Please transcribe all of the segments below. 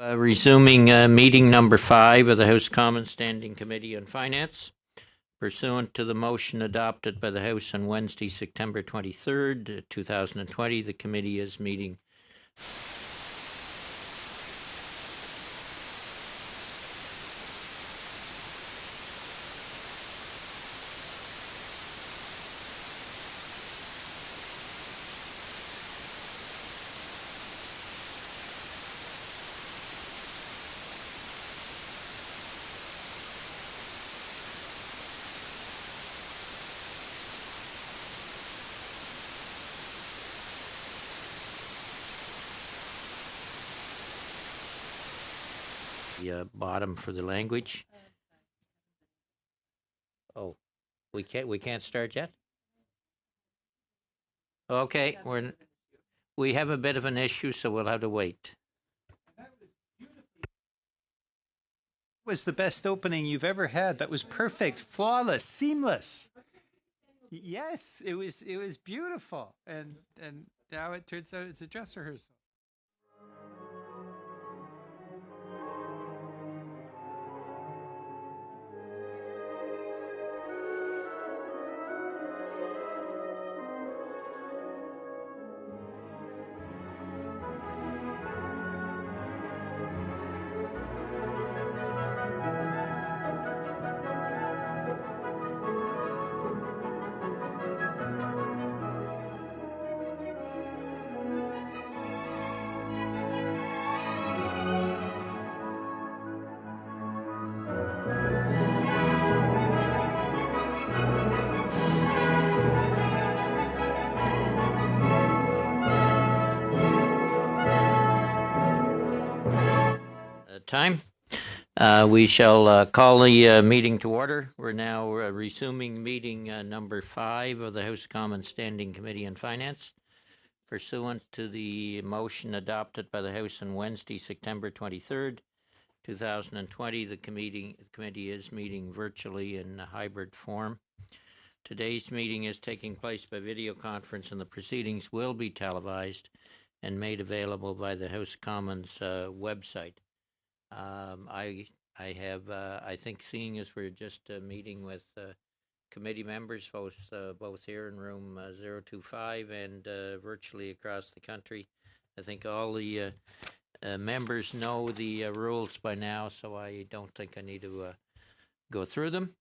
Resuming meeting number 5 of the House Commons Standing Committee on Finance. Pursuant to the motion adopted by the House on Wednesday, September 23rd, 2020, the committee is meeting. The bottom for the language. Oh, we can't start yet? Okay, we have a bit of an issue, so we'll have to wait. Was the best opening you've ever had. That was perfect, flawless, seamless. Yes, it was beautiful. And now it turns out it's a dress rehearsal. Time. We shall call the meeting to order. We're now resuming meeting number 5 of the House Commons Standing Committee on Finance. Pursuant to the motion adopted by the House on Wednesday, September 23rd, 2020, the committee is meeting virtually in a hybrid form. Today's meeting is taking place by video conference, and the proceedings will be televised and made available by the House Commons website. I think, seeing as we're just meeting with committee members, both here in room 025 and virtually across the country, I think all the members know the rules by now, so I don't think I need to go through them.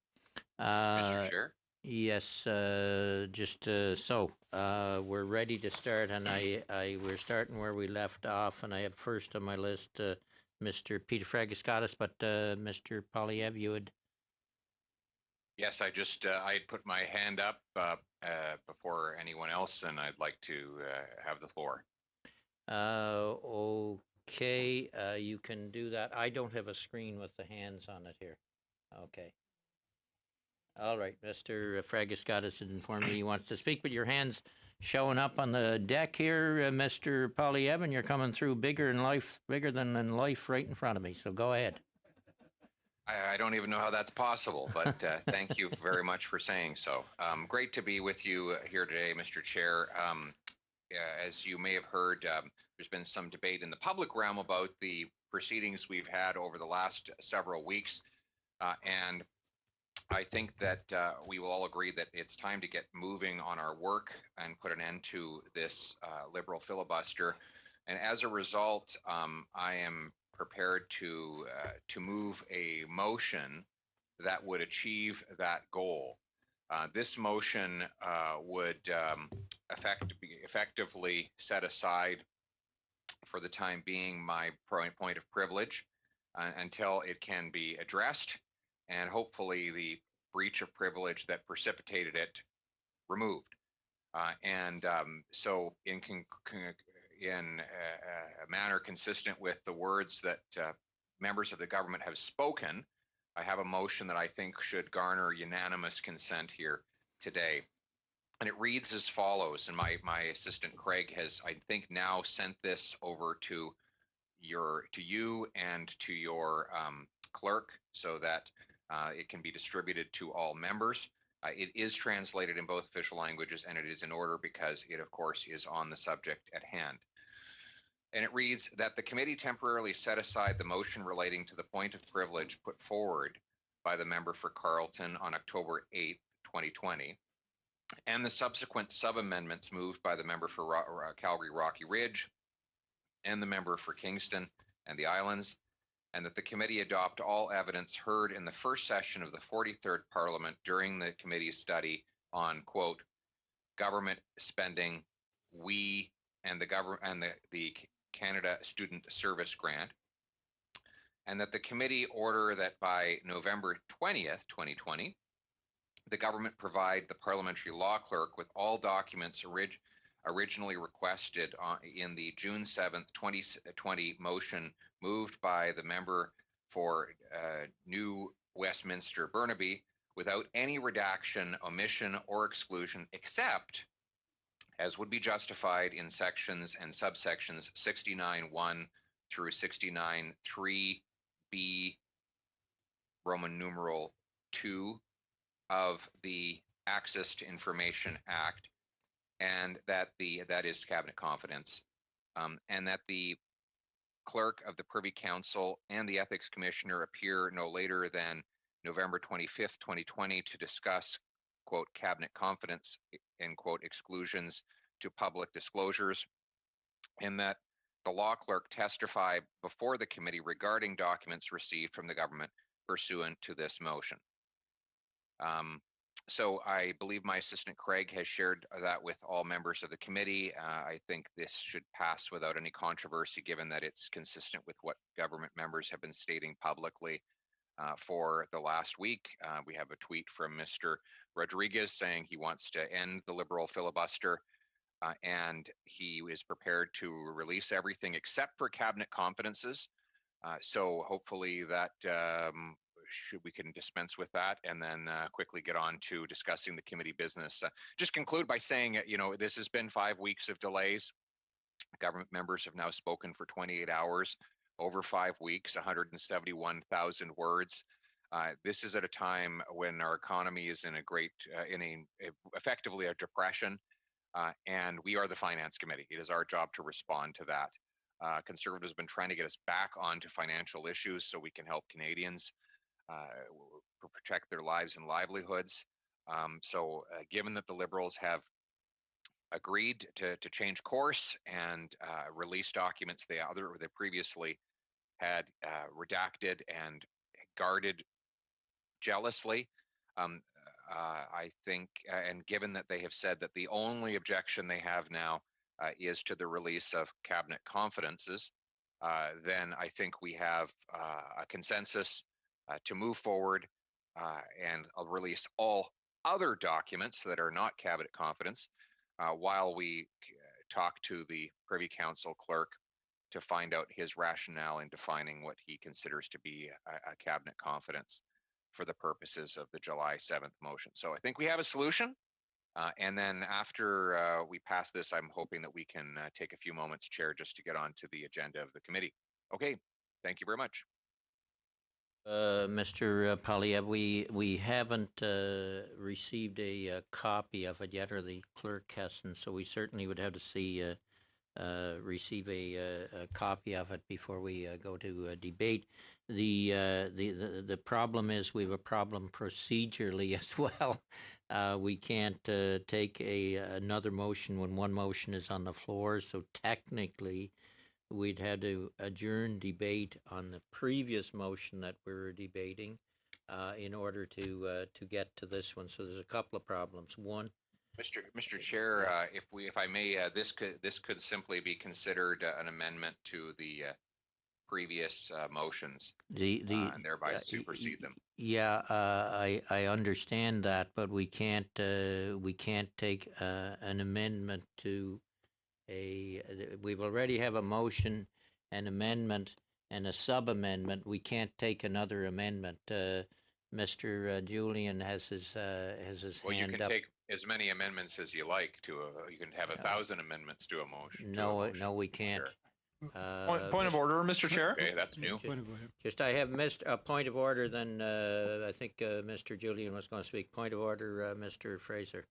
Mr. Chair? Yes, so we're ready to start, and we're starting where we left off, and I have first on my list Mr. Peter Fragiskatis, but Mr. Poilievre, you would. Yes, I put my hand up before anyone else, and I'd like to have the floor. Okay, you can do that. I don't have a screen with the hands on it here. Okay. All right, Mr. Fragiskatis informed me he wants to speak, but your hand's showing up on the deck here, Mr. Poilievre, and you're coming through bigger than life right in front of me, so go ahead. I don't even know how that's possible, but thank you very much for saying so. Great to be with you here today, Mr. Chair. As you may have heard, there's been some debate in the public realm about the proceedings we've had over the last several weeks, and I think that we will all agree that it's time to get moving on our work and put an end to this Liberal filibuster. And as a result, I am prepared to move a motion that would achieve that goal. This motion would effectively set aside, for the time being, my point of privilege until it can be addressed, and hopefully the breach of privilege that precipitated it removed. So in a manner consistent with the words that members of the government have spoken, I have a motion that I think should garner unanimous consent here today. And it reads as follows, and my assistant Craig has, I think, now sent this over to you and to your clerk so that it can be distributed to all members. It is translated in both official languages, and it is in order because it, of course, is on the subject at hand. And it reads that the committee temporarily set aside the motion relating to the point of privilege put forward by the member for Carleton on October 8th, 2020, and the subsequent sub-amendments moved by the member for Calgary Rocky Ridge and the member for Kingston and the Islands, and that the committee adopt all evidence heard in the first session of the 43rd Parliament during the committee's study on, quote, government spending, and the Canada Student Service Grant, and that the committee order that by November 20th, 2020, the government provide the parliamentary law clerk with all documents originally requested in the June 7th, 2020 motion moved by the member for New Westminster Burnaby without any redaction, omission, or exclusion, except as would be justified in sections and subsections 69.1 through 69.3b, Roman numeral 2 of the Access to Information Act, and that is cabinet confidence, and that the clerk of the Privy Council and the Ethics Commissioner appear no later than November 25th, 2020 to discuss, quote, cabinet confidence, end quote, exclusions to public disclosures, and that the law clerk testify before the committee regarding documents received from the government pursuant to this motion. So I believe my assistant Craig has shared that with all members of the committee. I think this should pass without any controversy, given that it's consistent with what government members have been stating publicly for the last week. We have a tweet from Mr. Rodriguez saying he wants to end the Liberal filibuster, and he is prepared to release everything except for cabinet confidences. So hopefully that we can dispense with that and then quickly get on to discussing the committee business. Just conclude by saying, this has been 5 weeks of delays. Government members have now spoken for 28 hours, over 5 weeks, 171,000 words. This is at a time when our economy is in effectively a depression, and we are the Finance Committee. It is our job to respond to that. Conservatives have been trying to get us back onto financial issues so we can help Canadians protect their lives and livelihoods. So given that the Liberals have agreed to change course and release documents they previously had redacted and guarded jealously, I think, and given that they have said that the only objection they have now is to the release of cabinet confidences, then I think we have a consensus to move forward and release all other documents that are not cabinet confidence while we talk to the Privy Council clerk to find out his rationale in defining what he considers to be a cabinet confidence for the purposes of the July 7th motion. So I think we have a solution. And then after we pass this, I'm hoping that we can take a few moments, Chair, just to get on to the agenda of the committee. Okay, thank you very much. Mr. Poilievre, we haven't received a copy of it yet, or the clerk hasn't, so we certainly would have to receive a copy of it before we go to debate. The problem is we have a problem procedurally as well. We can't take another motion when one motion is on the floor, so technically we'd had to adjourn debate on the previous motion that we were debating in order to get to this one. So there's a couple of problems. One, Mr. Chair, if I may, this could simply be considered an amendment to the previous motions, and thereby supersede them. Yeah, I understand that, but we can't take an amendment to we've already have a motion, an amendment, and a sub-amendment. We can't take another amendment. Mr. Julian has his hand up. Well, you can take as many amendments as you like to you can have 1,000 amendments to a motion. No, we can't. Point of order, Mr. Chair. Okay, that's new. I have missed a point of order. Then I think Mr. Julian was going to speak. Point of order, Mr. Fraser.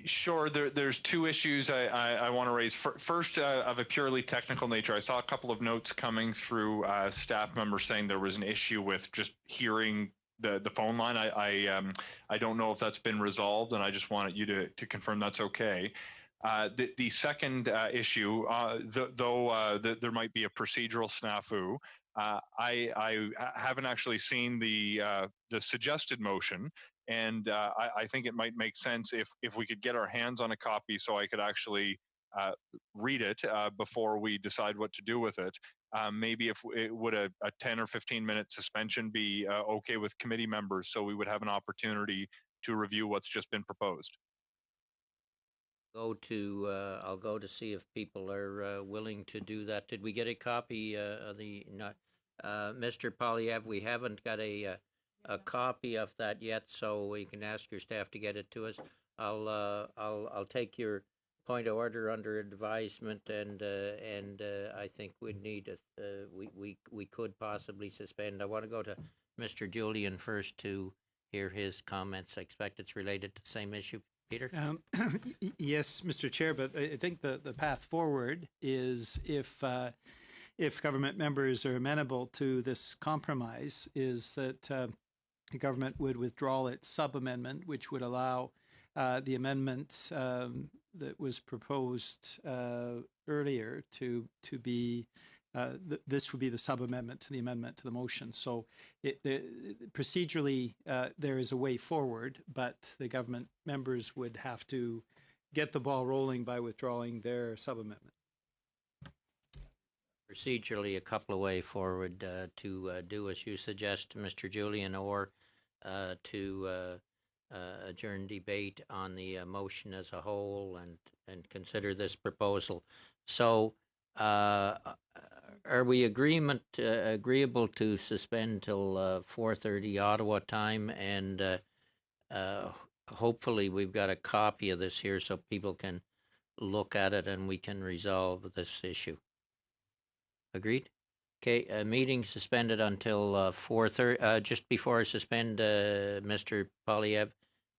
Sure. There's two issues I want to raise. First, of a purely technical nature, I saw a couple of notes coming through staff members saying there was an issue with just hearing the phone line. I don't know if that's been resolved, and I just wanted you to confirm that's okay. The second issue, though there might be a procedural snafu, I haven't actually seen the suggested motion, and I think it might make sense if we could get our hands on a copy so I could actually read it before we decide what to do with it. Maybe if it would a 10 or 15-minute suspension be okay with committee members, so we would have an opportunity to review what's just been proposed. I'll go to see if people are willing to do that. Did we get a copy of the Mr. Polyev? We haven't got a copy of that yet, so you can ask your staff to get it to us. I'll take your point of order under advisement, and I think we'd need we could possibly suspend. I want to go to Mr. Julian first to hear his comments. I expect it's related to the same issue. Peter? Yes, Mr. Chair, but I think the path forward is if government members are amenable to this compromise, is that the government would withdraw its sub-amendment, which would allow the amendment that was proposed earlier to be this would be the sub-amendment to the amendment to the motion. So procedurally, there is a way forward, but the government members would have to get the ball rolling by withdrawing their sub-amendment. Procedurally, a couple of ways forward to do as you suggest, Mr. Julian, or to adjourn debate on the motion as a whole and consider this proposal. So are we agreeable to suspend till 4:30 Ottawa time, and hopefully we've got a copy of this here so people can look at it and we can resolve this issue. Agreed? Okay, meeting suspended until 4:30. Just before I suspend, Mr. Polyev,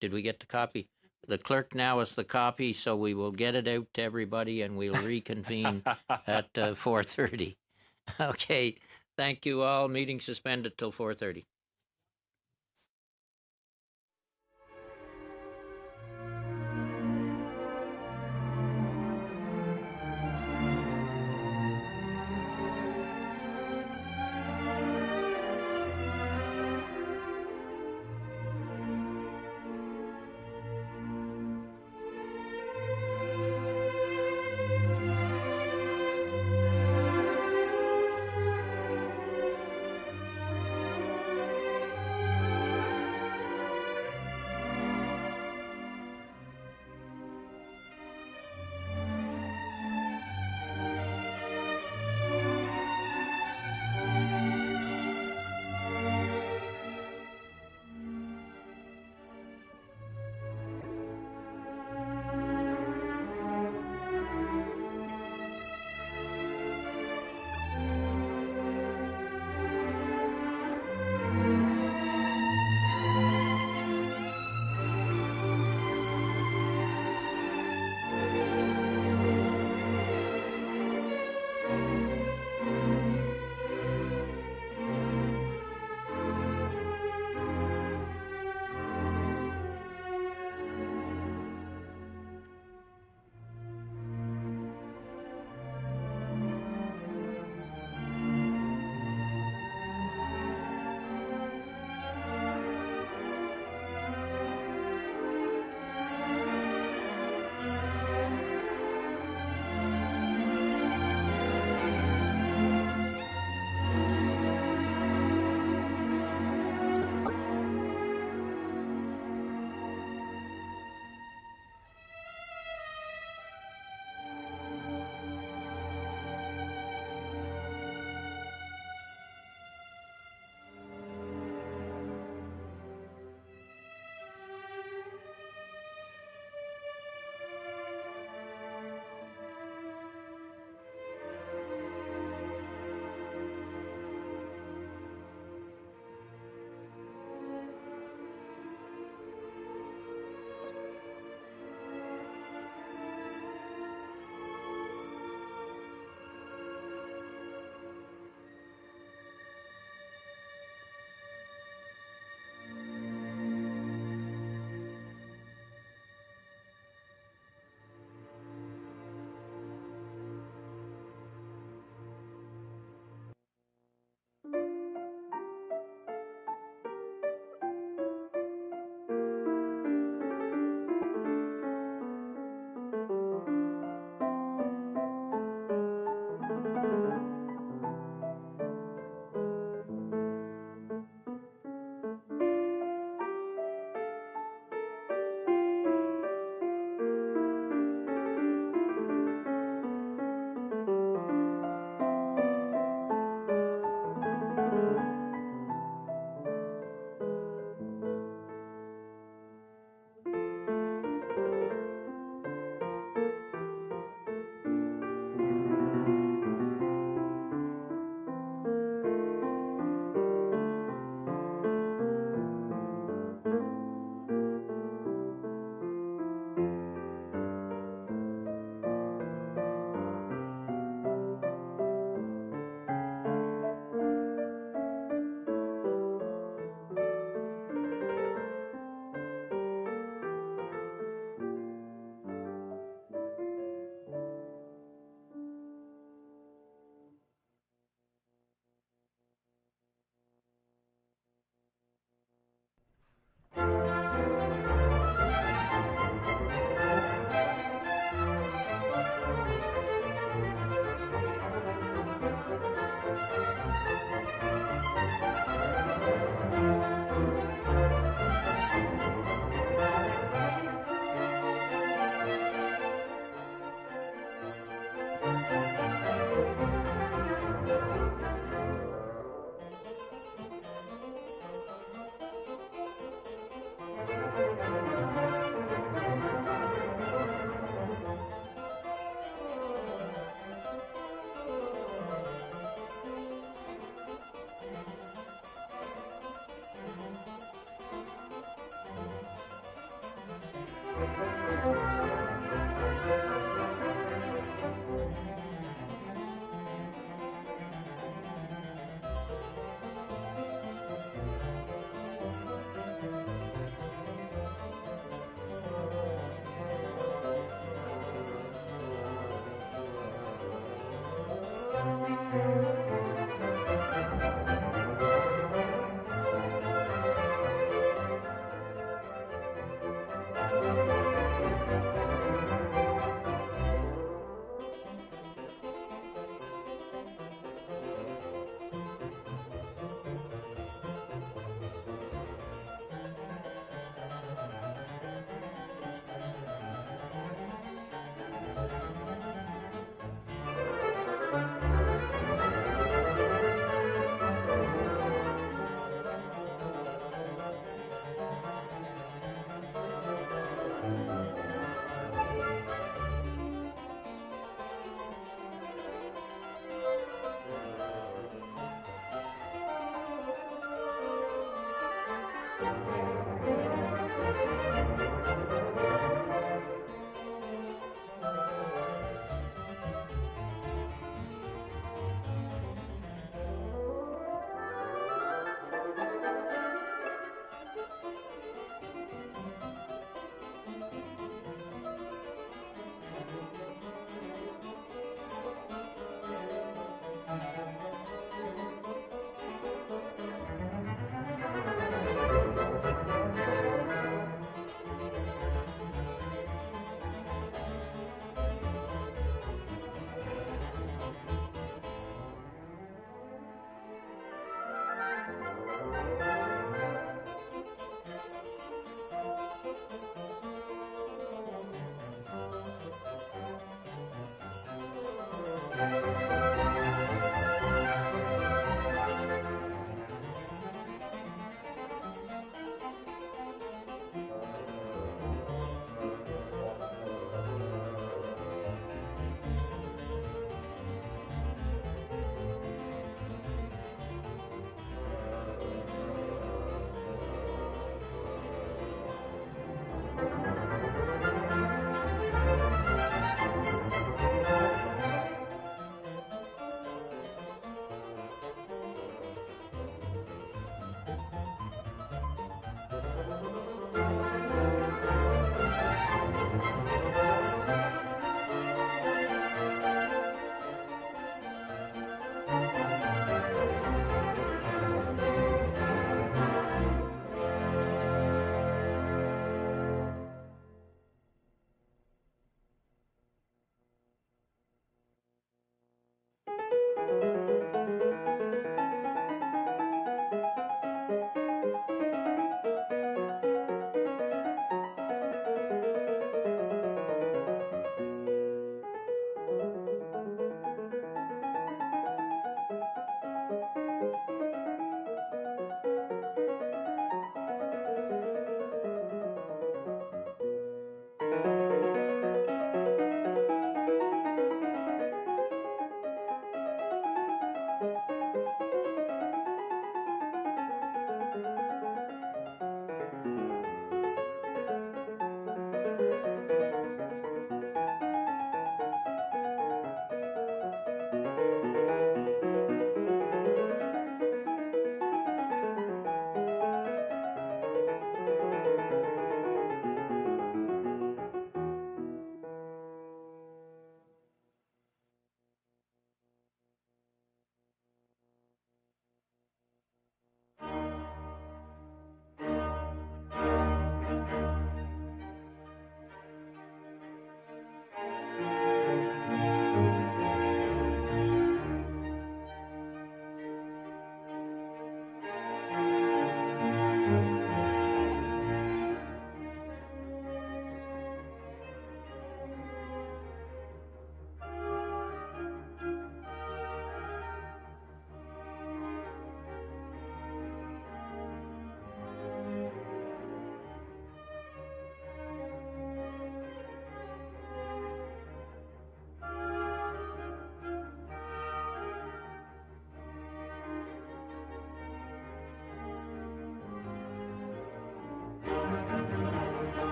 did we get the copy? The clerk now has the copy, so we will get it out to everybody and we'll reconvene at 4:30. Okay, thank you all. Meeting suspended till 4:30.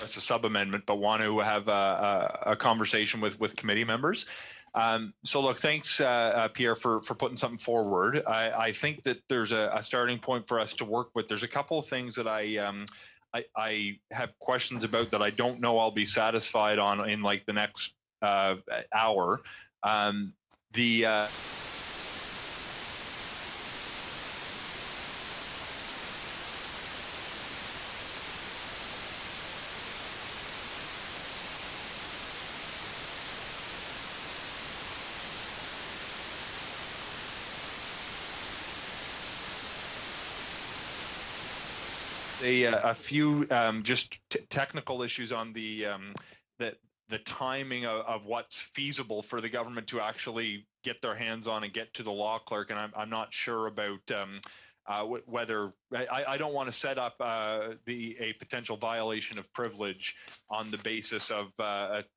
it's a sub amendment, but want to have a conversation with committee members. So look, thanks, Pierre, for putting something forward. I think that there's a starting point for us to work with. There's a couple of things that I have questions about that I don't know I'll be satisfied on in like the next hour. The a few just technical issues on the timing of what's feasible for the government to actually get their hands on and get to the law clerk, and I'm not sure about whether I don't want to set up a potential violation of privilege on the basis of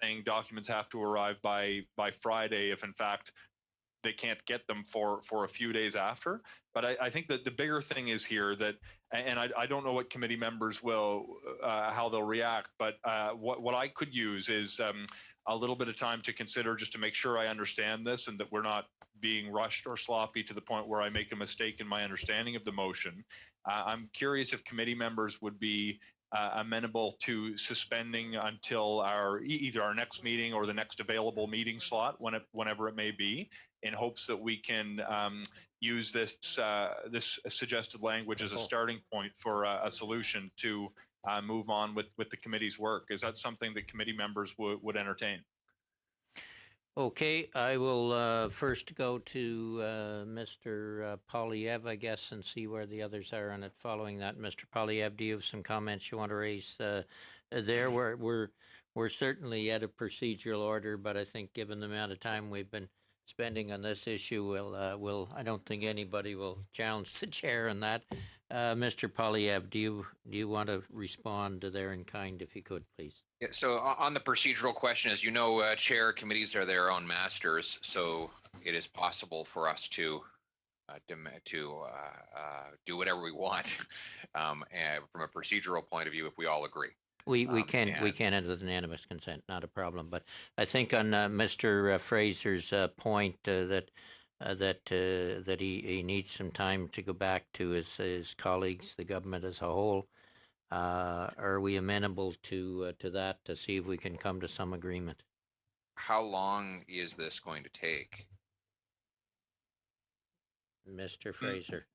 saying documents have to arrive by Friday if in fact they can't get them for a few days after. But I think that the bigger thing is here that, and I don't know what committee members will, how they'll react, but what I could use is a little bit of time to consider just to make sure I understand this and that we're not being rushed or sloppy to the point where I make a mistake in my understanding of the motion. I'm curious if committee members would be amenable to suspending until either our next meeting or the next available meeting slot, whenever it may be, in hopes that we can use this suggested language as a starting point for a solution to move on with the committee's work. Is that something that committee members would entertain? Okay, I will first go to Mr. Polyev, I guess, and see where the others are on it. Following that, Mr. Polyev, do you have some comments you want to raise there? We're certainly at a procedural order, but I think given the amount of time we've been spending on this issue, I don't think anybody will challenge the chair on that. Mr. Polyev, do you want to respond to there in kind, if you could, please? Yeah, so on the procedural question, as you know, chair committees are their own masters, so it is possible for us to do whatever we want and from a procedural point of view if we all agree. We can enter the unanimous consent, not a problem. But I think on Mr. Fraser's point that he needs some time to go back to his colleagues, the government as a whole. Are we amenable to that to see if we can come to some agreement? How long is this going to take? Mr. Fraser.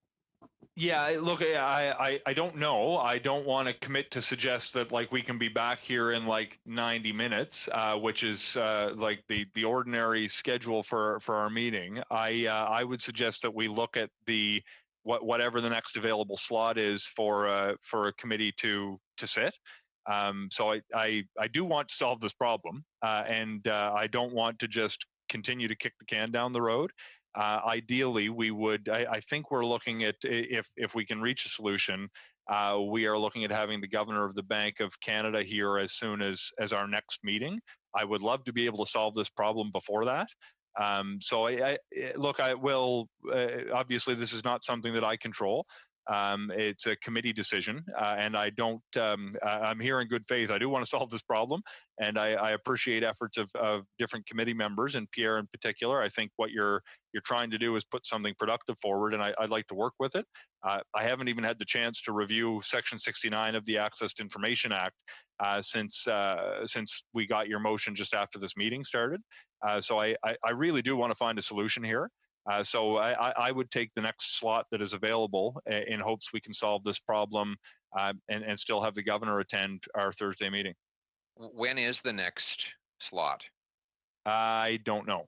Yeah, look, I don't know. I don't want to commit to suggest that like we can be back here in like 90 minutes, which is like the ordinary schedule for our meeting. I would suggest that we look at whatever the next available slot is for a committee to sit. So I do want to solve this problem, and I don't want to just continue to kick the can down the road. Ideally, we would. I think we're looking at if we can reach a solution. We are looking at having the governor of the Bank of Canada here as soon as our next meeting. I would love to be able to solve this problem before that. So I will. Obviously, this is not something that I control. It's a committee decision, and I don't. I'm here in good faith. I do want to solve this problem, and I appreciate efforts of different committee members, and Pierre in particular. I think what you're trying to do is put something productive forward, and I'd like to work with it. I haven't even had the chance to review Section 69 of the Access to Information Act since we got your motion just after this meeting started. So I really do want to find a solution here. So I would take the next slot that is available in hopes we can solve this problem and still have the governor attend our Thursday meeting. When is the next slot? I don't know.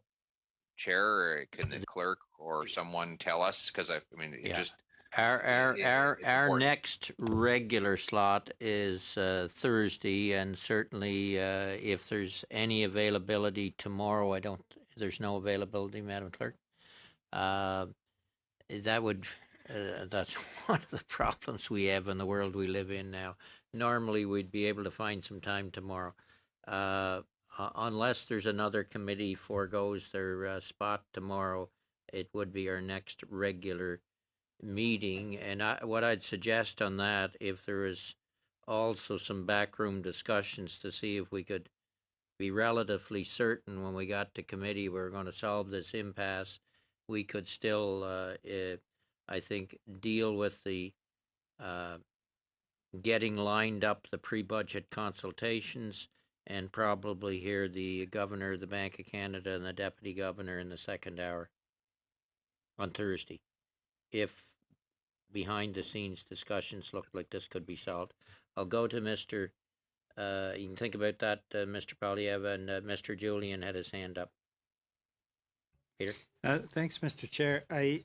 Chair, or can the clerk or someone tell us? Because I mean, it just our next regular slot is Thursday, and certainly if there's any availability tomorrow, there's no availability, Madam Clerk. That's one of the problems we have in the world we live in now. Normally we'd be able to find some time tomorrow, unless there's another committee forgoes their spot tomorrow. It would be our next regular meeting, and what I'd suggest on that, if there is also some backroom discussions to see if we could be relatively certain when we got to committee we're going to solve this impasse. We could still, I think, deal with the getting lined up the pre-budget consultations and probably hear the governor of the Bank of Canada and the deputy governor in the second hour on Thursday. If behind the scenes discussions look like this could be solved. I'll go to Mr. You can think about that, Mr. Polyev, and Mr. Julian had his hand up. Peter? Thanks, Mr. Chair.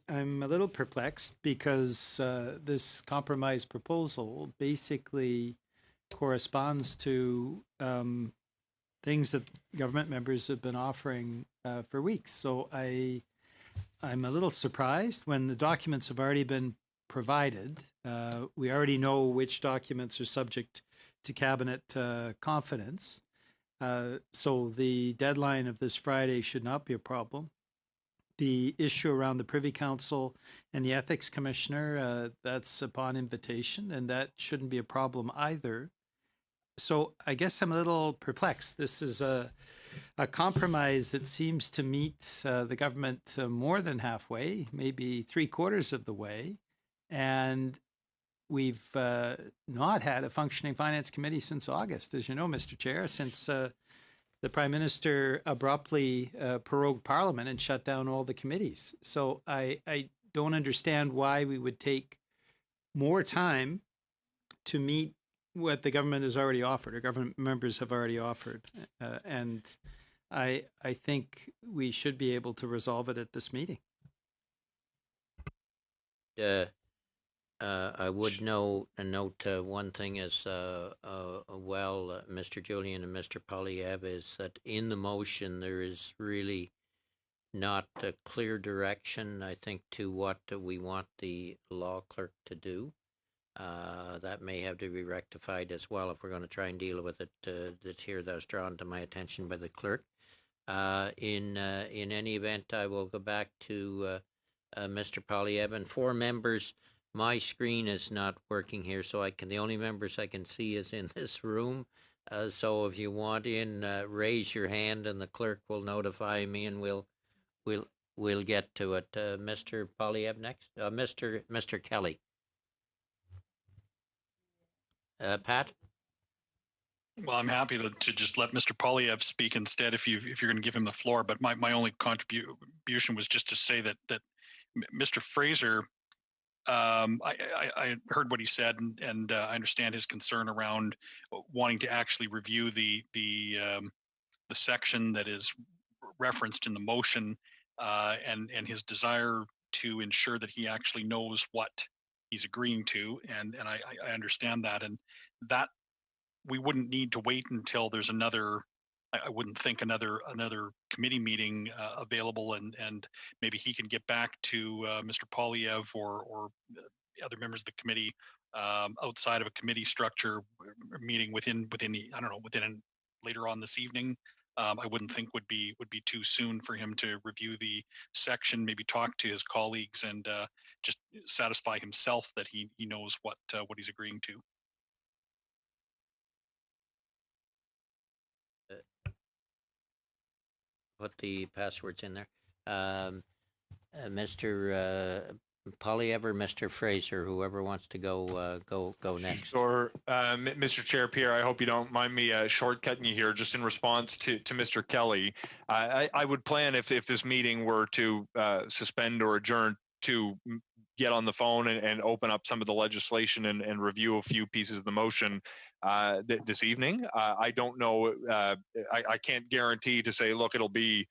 I'm a little perplexed because this compromise proposal basically corresponds to things that government members have been offering for weeks. So I'm a little surprised when the documents have already been provided. We already know which documents are subject to cabinet confidence. So the deadline of this Friday should not be a problem. The issue around the Privy Council and the Ethics Commissioner, that's upon invitation, and that shouldn't be a problem either. So I guess I'm a little perplexed. This is a compromise that seems to meet the government more than halfway, maybe 3/4 of the way. And we've not had a functioning finance committee since August, as you know, Mr. Chair, since the Prime Minister abruptly prorogued Parliament and shut down all the committees. So I don't understand why we would take more time to meet what the government has already offered, or government members have already offered. And I think we should be able to resolve it at this meeting. I would note one thing as Mr. Julian and Mr. Polyev, is that in the motion there is really not a clear direction, I think, to what we want the law clerk to do. That may have to be rectified as well if we're going to try and deal with it. That here that was drawn to my attention by the clerk. In any event, I will go back to Mr. Polyev, and 4 members. My screen is not working here, so the only members I can see is in this room. So if you want in, raise your hand, and the clerk will notify me, and we'll get to it. Mr. Polyev next. Mr. Kelly. Pat. Well, I'm happy to just let Mr. Polyev speak instead if you're going to give him the floor. But my only contribution was just to say that Mr. Fraser. I heard what he said, and I understand his concern around wanting to actually review the section that is referenced in the motion, and his desire to ensure that he actually knows what he's agreeing to, and I understand that, and that we wouldn't need to wait until there's another. I wouldn't think another committee meeting available, and maybe he can get back to Mr. Polyev or other members of the committee outside of a committee structure meeting within later on this evening. I wouldn't think would be too soon for him to review the section, maybe talk to his colleagues, and just satisfy himself that he knows what he's agreeing to. Put the passwords in there. Mr. Polyev or Mr. Fraser, whoever wants to go next. Sure, Mr. Chair, Pierre, I hope you don't mind me shortcutting you here. Just in response to Mr. Kelly, I would plan if this meeting were to suspend or adjourn to get on the phone and open up some of the legislation and review a few pieces of the motion this evening. I don't know. I can't guarantee to say, look, it'll be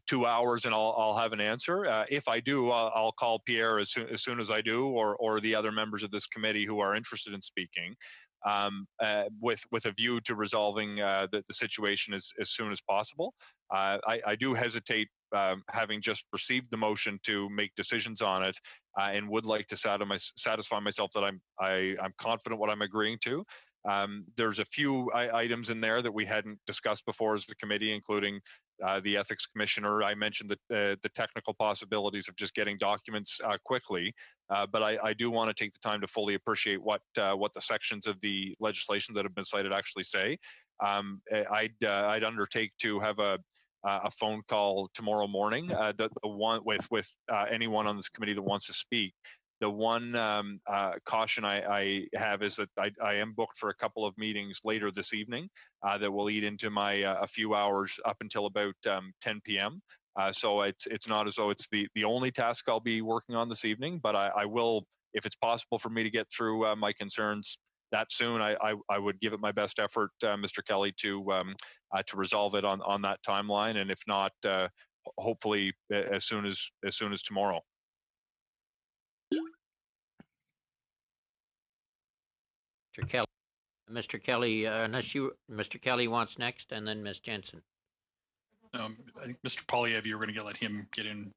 2 hours and I'll have an answer. If I do, I'll call Pierre as soon as I do, or the other members of this committee who are interested in speaking, with a view to resolving the situation as soon as possible. I do hesitate, having just received the motion, to make decisions on it, and would like to satisfy myself that I'm confident what I'm agreeing to. There's a few items in there that we hadn't discussed before as the committee, including the ethics commissioner. I mentioned the technical possibilities of just getting documents quickly, but I do want to take the time to fully appreciate what the sections of the legislation that have been cited actually say. I'd undertake to have a phone call tomorrow morning, the one with anyone on this committee that wants to speak. The one caution I have is that I am booked for a couple of meetings later this evening that will eat into my a few hours up until about 10 p.m. So it's not as though it's the only task I'll be working on this evening, but I will, if it's possible for me to get through my concerns that soon, I would give it my best effort, Mr. Kelly, to resolve it on that timeline, and if not, hopefully as soon as tomorrow. Mr. Kelly. Mr. Kelly, Mr. Kelly wants next, and then Ms. Jensen. I think Mr. Polyev, you were going to let him get in.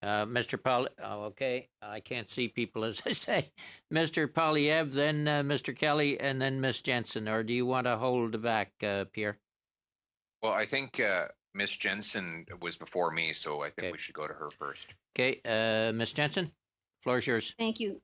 Mr. okay. I can't see people, as I say. Mr. Polyev, then Mr. Kelly, and then Ms. Jensen. Or do you want to hold back, Pierre? Well, I think Ms. Jensen was before me, so I think we should go to her first. Okay, Ms. Jensen, floor is yours. Thank you.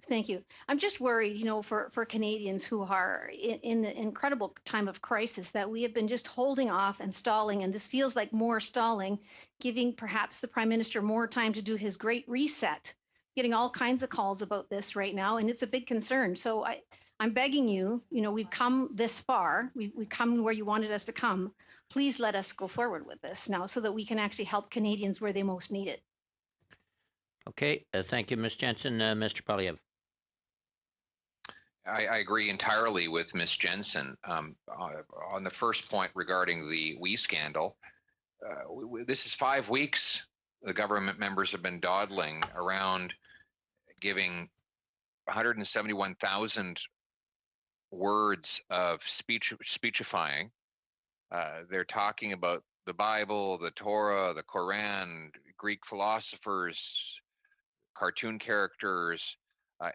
Thank you. I'm just worried, for Canadians who are in the incredible time of crisis that we have been just holding off and stalling, and this feels like more stalling, giving perhaps the Prime Minister more time to do his great reset, getting all kinds of calls about this right now, and it's a big concern. So I'm begging you, we've come this far, we've come where you wanted us to come. Please let us go forward with this now so that we can actually help Canadians where they most need it. Okay, thank you, Ms. Jensen. Mr. Polyev. I agree entirely with Ms. Jensen. On the first point regarding the WE scandal, this is 5 weeks the government members have been dawdling around giving 171,000 words of speechifying. They're talking about the Bible, the Torah, the Quran, Greek philosophers, cartoon characters,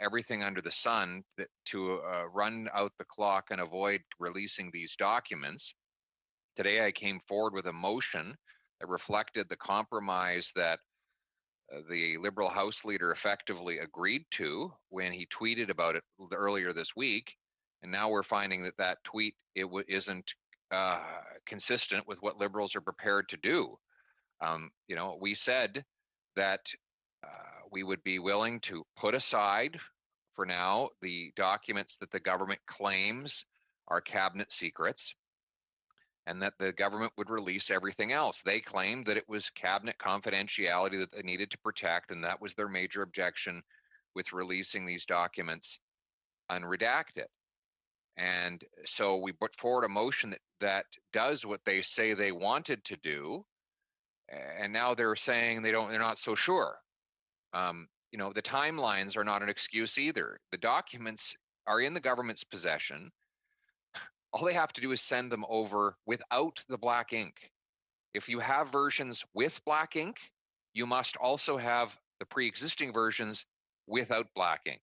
everything under the sun to run out the clock and avoid releasing these documents. Today, I came forward with a motion that reflected the compromise that the Liberal House Leader effectively agreed to when he tweeted about it earlier this week. And now we're finding that tweet isn't consistent with what Liberals are prepared to do. We said that we would be willing to put aside for now the documents that the government claims are cabinet secrets, and that the government would release everything else. They claimed that it was cabinet confidentiality that they needed to protect, and that was their major objection with releasing these documents unredacted. And so we put forward a motion that does what they say they wanted to do, and now they're saying they're not so sure. The timelines are not an excuse either. The documents are in the government's possession. All they have to do is send them over without the black ink. If you have versions with black ink, you must also have the pre-existing versions without black ink,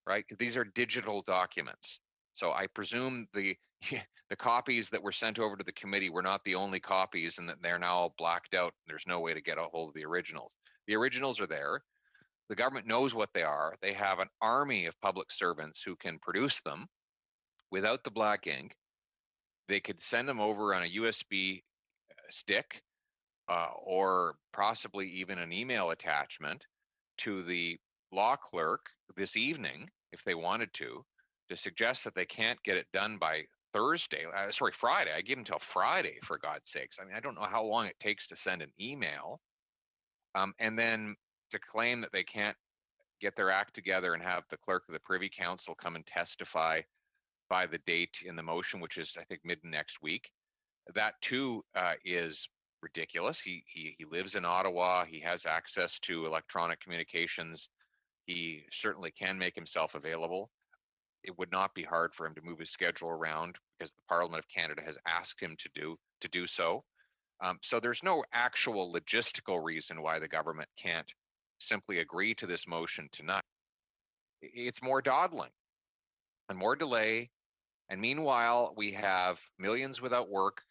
right? These are digital documents. So I presume the copies that were sent over to the committee were not the only copies, and that they're now all blacked out. There's no way to get a hold of the originals. The originals are there. The government knows what they are. They have an army of public servants who can produce them without the black ink. They could send them over on a USB stick or possibly even an email attachment to the law clerk this evening if they wanted to suggest that they can't get it done by Friday. I give them till Friday, for God's sakes. I mean, I don't know how long it takes to send an email. And then to claim that they can't get their act together and have the clerk of the Privy Council come and testify by the date in the motion, which is, I think, mid next week. That too is ridiculous. He lives in Ottawa. He has access to electronic communications. He certainly can make himself available. It would not be hard for him to move his schedule around because the Parliament of Canada has asked him to do so. So there's no actual logistical reason why the government can't simply agree to this motion tonight. It's more dawdling and more delay And meanwhile, we have millions without work,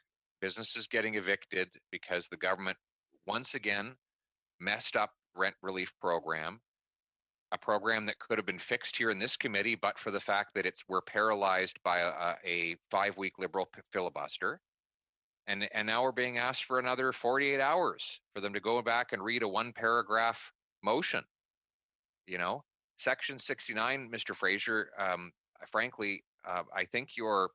businesses getting evicted because the government once again messed up rent relief program, a program that could have been fixed here in this committee, but for the fact that we're paralyzed by a 5-week Liberal filibuster. And now we're being asked for another 48 hours for them to go back and read a 1-paragraph motion. You know, Section 69, Mr. Fraser, frankly, I think you're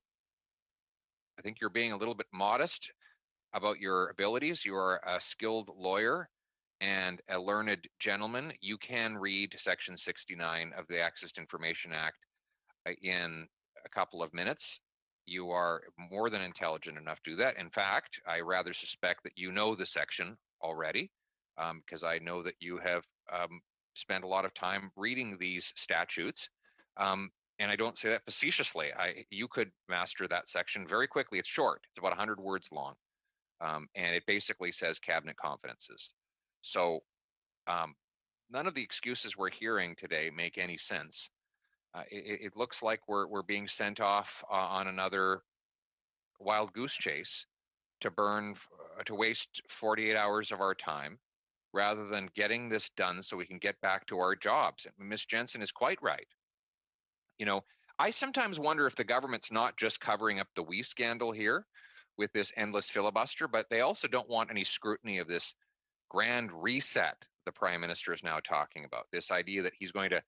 being a little bit modest about your abilities. You are a skilled lawyer and a learned gentleman. You can read Section 69 of the Access to Information Act in a couple of minutes. You are more than intelligent enough to do that. In fact, I rather suspect that you know the section already, because I know that you have spent a lot of time reading these statutes. And I don't say that facetiously. You could master that section very quickly. It's short. It's about 100 words long. And it basically says cabinet confidences. So none of the excuses we're hearing today make any sense. It looks like we're being sent off on another wild goose chase to waste 48 hours of our time rather than getting this done so we can get back to our jobs. And Ms. Jensen is quite right. You know, I sometimes wonder if the government's not just covering up the WE scandal here with this endless filibuster, but they also don't want any scrutiny of this grand reset the Prime Minister is now talking about. This idea that he's going to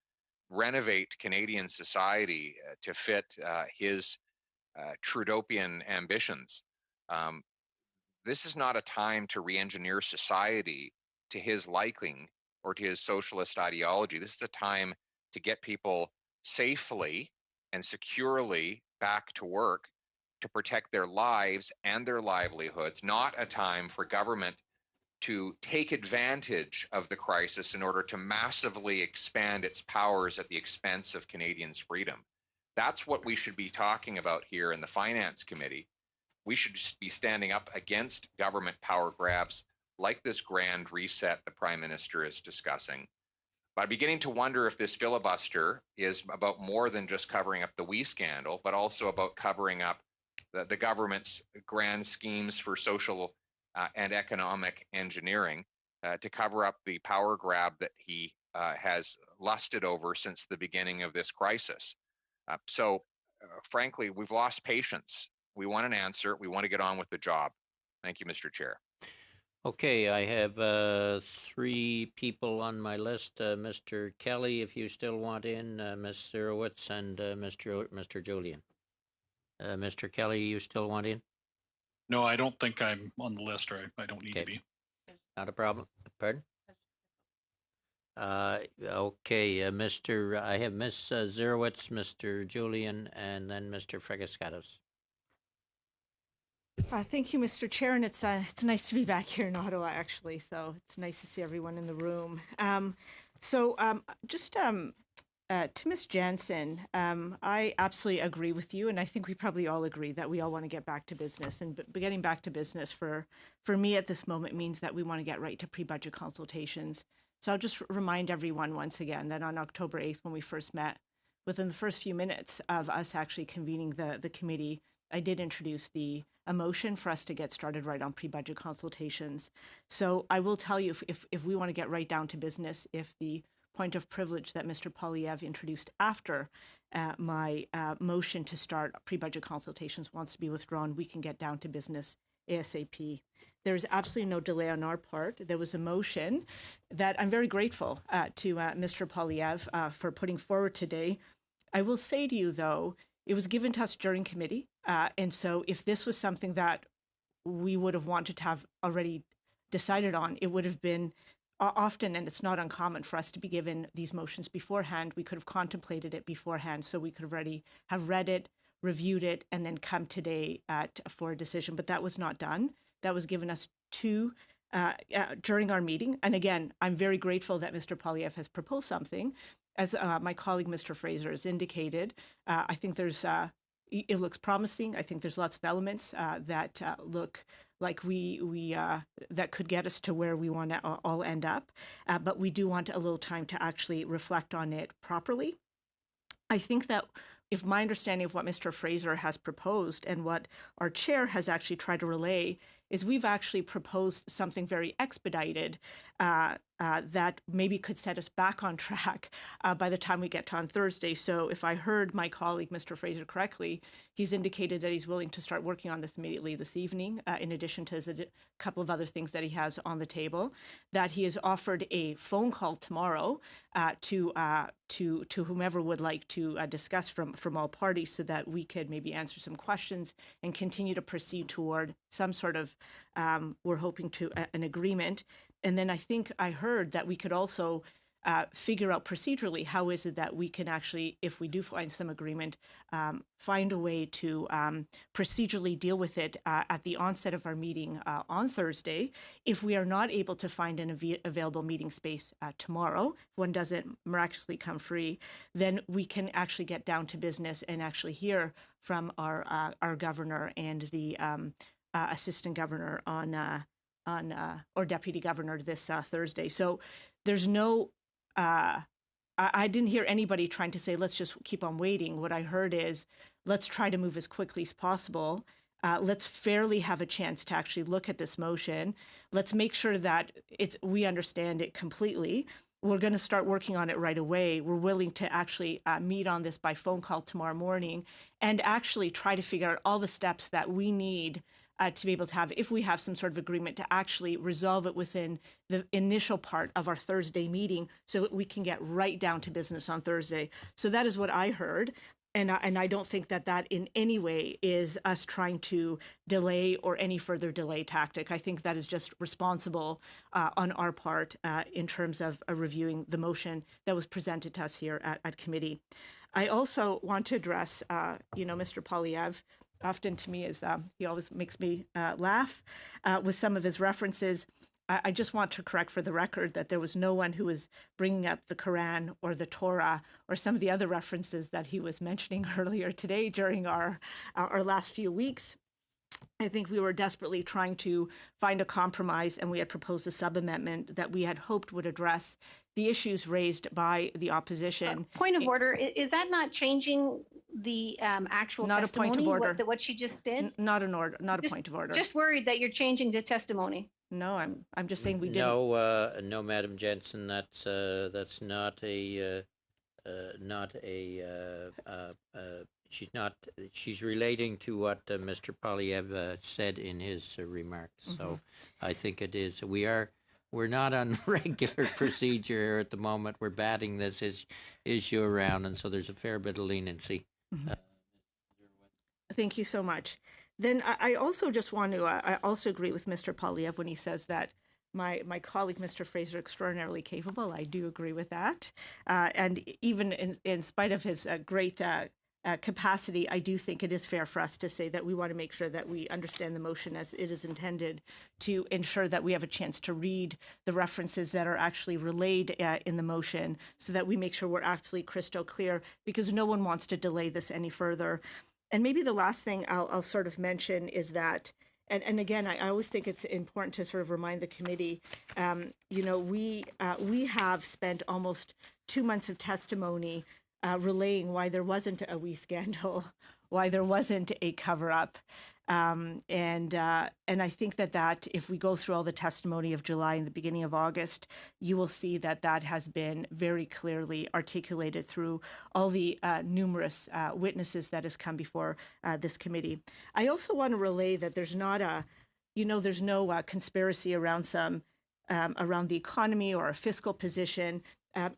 renovate Canadian society to fit his Trudeaupian ambitions. This is not a time to re-engineer society to his liking or to his socialist ideology. This is a time to get people safely and securely back to work to protect their lives and their livelihoods, not a time for government to take advantage of the crisis in order to massively expand its powers at the expense of Canadians' freedom. That's what we should be talking about here in the Finance Committee. We should just be standing up against government power grabs like this grand reset the Prime Minister is discussing. But I'm beginning to wonder if this filibuster is about more than just covering up the WE scandal, but also about covering up the government's grand schemes for social and economic engineering to cover up the power grab that he has lusted over since the beginning of this crisis. Frankly, we've lost patience. We want an answer. We want to get on with the job. Thank you, Mr. Chair. Okay, I have 3 people on my list. Mr. Kelly, if you still want in, Ms. Zerowitz, and Mr. Julian. Mr. Kelly, you still want in? No, I don't think I'm on the list, or I don't need to be. Not a problem. Pardon? Okay, I have Ms. Zerowitz, Mr. Julian, and then Mr. Fregaskatos. Thank you, Mr. Chair, and it's nice to be back here in Ottawa, actually. So it's nice to see everyone in the room. To Ms. Jansen, I absolutely agree with you, and I think we probably all agree that we all want to get back to business. And getting back to business for me at this moment means that we want to get right to pre-budget consultations. So I'll just remind everyone once again that on October 8th, when we first met, within the first few minutes of us actually convening the committee, I did introduce a motion for us to get started right on pre-budget consultations. So I will tell you, if we want to get right down to business, if the point of privilege that Mr. Poilievre introduced after my motion to start pre-budget consultations wants to be withdrawn, we can get down to business ASAP. There is absolutely no delay on our part. There was a motion that I'm very grateful to Mr. Poilievre for putting forward today. I will say to you, though, it was given to us during committee. And so if this was something that we would have wanted to have already decided on, it would have been often, and it's not uncommon for us to be given these motions beforehand. We could have contemplated it beforehand, so we could have already have read it, reviewed it, and then come today for a decision. But that was not done. That was given us during our meeting. And again, I'm very grateful that Mr. Poilievre has proposed something. As my colleague, Mr. Fraser, has indicated, I think it looks promising. I think there's lots of elements that look like that could get us to where we want to all end up. But we do want a little time to actually reflect on it properly. I think that if my understanding of what Mr. Fraser has proposed and what our chair has actually tried to relay is we've actually proposed something very expedited that maybe could set us back on track by the time we get to on Thursday. So if I heard my colleague, Mr. Fraser, correctly, he's indicated that he's willing to start working on this immediately this evening, in addition to a couple of other things that he has on the table, that he has offered a phone call tomorrow to whomever would like to discuss from all parties so that we could maybe answer some questions and continue to proceed toward some sort of, we're hoping to an agreement. And then I think I heard that we could also figure out procedurally how is it that we can actually, if we do find some agreement, find a way to procedurally deal with it at the onset of our meeting on Thursday. If we are not able to find an available meeting space tomorrow, if one doesn't miraculously come free, then we can actually get down to business and actually hear from our governor and the assistant governor on or deputy governor this Thursday. So there's no I didn't hear anybody trying to say, let's just keep on waiting. What I heard is, let's try to move as quickly as possible. Let's fairly have a chance to actually look at this motion. Let's make sure that we understand it completely. We're going to start working on it right away. We're willing to actually meet on this by phone call tomorrow morning and actually try to figure out all the steps that we need to be able to have, if we have some sort of agreement, to actually resolve it within the initial part of our Thursday meeting so that we can get right down to business on Thursday. So that is what I heard. And I don't think that in any way is us trying to delay or any further delay tactic. I think that is just responsible on our part in terms of reviewing the motion that was presented to us here at committee. I also want to address, Mr. Poilievre. Often to me is he always makes me laugh with some of his references. I just want to correct for the record that there was no one who was bringing up the Quran or the Torah or some of the other references that he was mentioning earlier today during our last few weeks. I think we were desperately trying to find a compromise, and we had proposed a sub-amendment that we had hoped would address the issues raised by the opposition. Point of order, is that not changing the actual not testimony? A point of order. What she just did? Not a point of order. Just worried that you're changing the testimony. No, I'm just saying we didn't. No, Madam Jensen, that's not a She's relating to what Mr. Poilievre said in his remarks. Mm-hmm. So I think it is. We're not on regular procedure here at the moment. We're batting this issue around, and so there's a fair bit of leniency. Mm-hmm. Thank you so much. Then I also just want to, I also agree with Mr. Poilievre when he says that my colleague, Mr. Fraser, extraordinarily capable. I do agree with that. And even in spite of his great capacity, I do think it is fair for us to say that we want to make sure that we understand the motion as it is intended to ensure that we have a chance to read the references that are actually relayed in the motion so that we make sure we're absolutely crystal clear, because no one wants to delay this any further. And maybe the last thing I'll sort of mention is that, and again, I always think it's important to sort of remind the committee, we have spent almost 2 months of testimony relaying why there wasn't a wee scandal, why there wasn't a cover-up. And I think that if we go through all the testimony of July and the beginning of August, you will see that has been very clearly articulated through all the numerous witnesses that has come before this committee. I also want to relay that there's no conspiracy around around the economy or a fiscal position.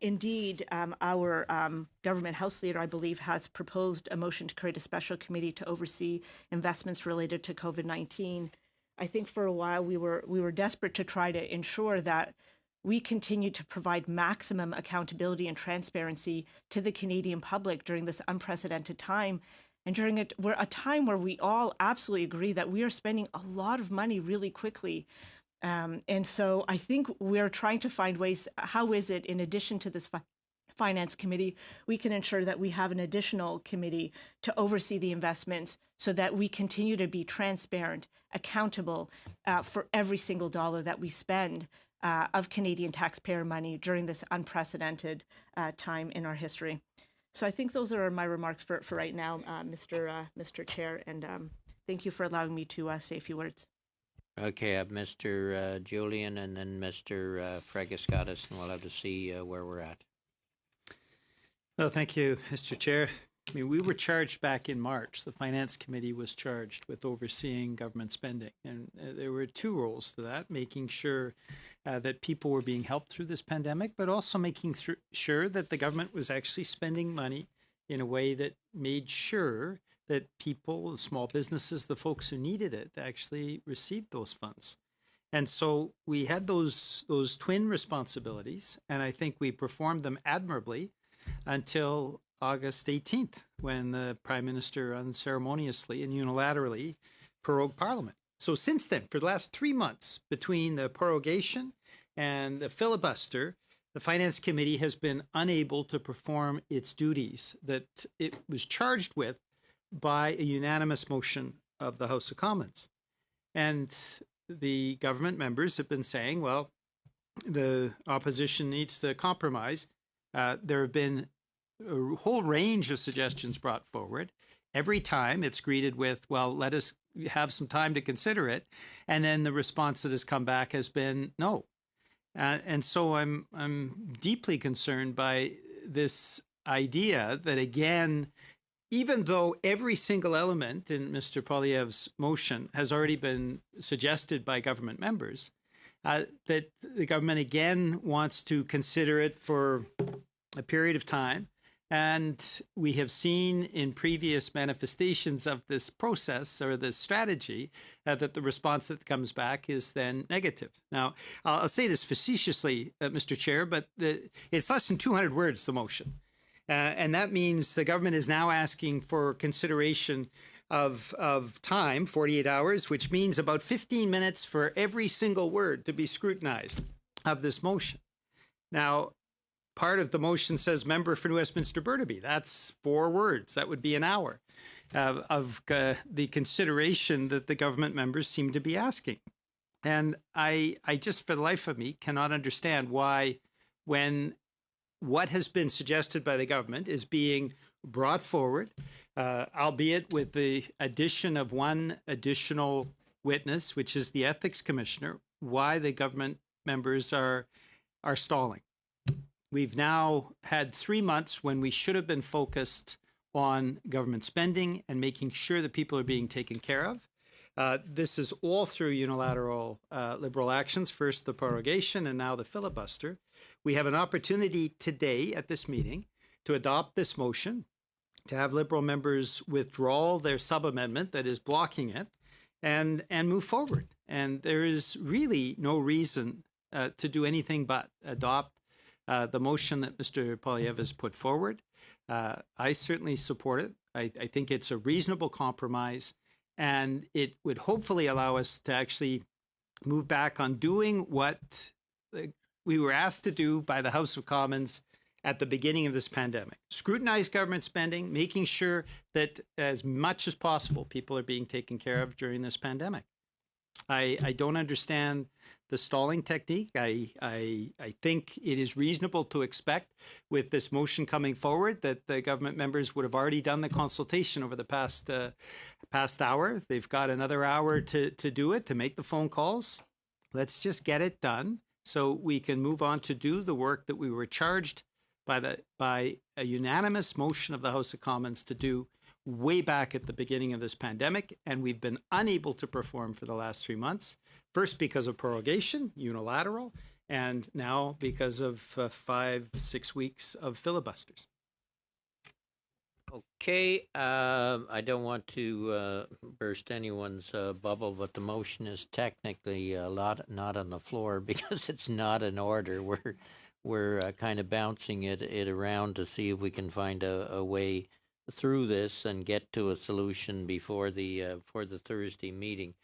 Indeed, our government House leader, I believe, has proposed a motion to create a special committee to oversee investments related to COVID-19. I think for a while we were desperate to try to ensure that we continue to provide maximum accountability and transparency to the Canadian public during this unprecedented time. And during a time where we all absolutely agree that we are spending a lot of money really quickly. And so I think we're trying to find ways, how is it, in addition to this finance committee, we can ensure that we have an additional committee to oversee the investments so that we continue to be transparent, accountable for every single dollar that we spend of Canadian taxpayer money during this unprecedented time in our history. So I think those are my remarks for right now, Mr. Chair, and thank you for allowing me to say a few words. Okay, I have Mr. Julian and then Mr. Fragascatis, and we'll have to see where we're at. Well, thank you, Mr. Chair. I mean, we were charged back in March. The Finance Committee was charged with overseeing government spending. And there were two roles to that, making sure that people were being helped through this pandemic, but also making sure that the government was actually spending money in a way that made sure that people, the small businesses, the folks who needed it, actually received those funds. And so we had those twin responsibilities, and I think we performed them admirably until August 18th, when the Prime Minister unceremoniously and unilaterally prorogued Parliament. So since then, for the last 3 months, between the prorogation and the filibuster, the Finance Committee has been unable to perform its duties that it was charged with by a unanimous motion of the House of Commons. And the government members have been saying, well, the opposition needs to compromise. There have been a whole range of suggestions brought forward. Every time it's greeted with, well, let us have some time to consider it. And then the response that has come back has been no. And so I'm deeply concerned by this idea that, again, even though every single element in Mr. Poilievre's motion has already been suggested by government members, that the government again wants to consider it for a period of time. And we have seen in previous manifestations of this process or this strategy that the response that comes back is then negative. Now, I'll say this facetiously, Mr. Chair, but it's less than 200 words, the motion. And that means the government is now asking for consideration of time, 48 hours, which means about 15 minutes for every single word to be scrutinized of this motion. Now, part of the motion says member for New Westminster Burnaby. That's 4 words. That would be an hour of the consideration that the government members seem to be asking. And I just, for the life of me, cannot understand why, when what has been suggested by the government is being brought forward, albeit with the addition of one additional witness, which is the ethics commissioner, why the government members are stalling. We've now had 3 months when we should have been focused on government spending and making sure that people are being taken care of. This is all through unilateral Liberal actions, first the prorogation and now the filibuster. We have an opportunity today at this meeting to adopt this motion, to have Liberal members withdraw their sub-amendment that is blocking it, and move forward. And there is really no reason to do anything but adopt the motion that Mr. Poilievre has put forward. I certainly support it. I think it's a reasonable compromise, and it would hopefully allow us to actually move back on doing what we were asked to do by the House of Commons at the beginning of this pandemic. Scrutinize government spending, making sure that as much as possible people are being taken care of during this pandemic. I don't understand the stalling technique. I think it is reasonable to expect with this motion coming forward that the government members would have already done the consultation over the past hour. They've got another hour to do it, to make the phone calls. Let's just get it done so we can move on to do the work that we were charged by a unanimous motion of the House of Commons to do way back at the beginning of this pandemic, and we've been unable to perform for the last 3 months, first because of prorogation, unilateral, and now because of 5-6 weeks of filibusters. Okay, I don't want to burst anyone's bubble, but the motion is technically not on the floor because it's not in order. We're kind of bouncing it around to see if we can find a way through this and get to a solution before the Thursday meeting.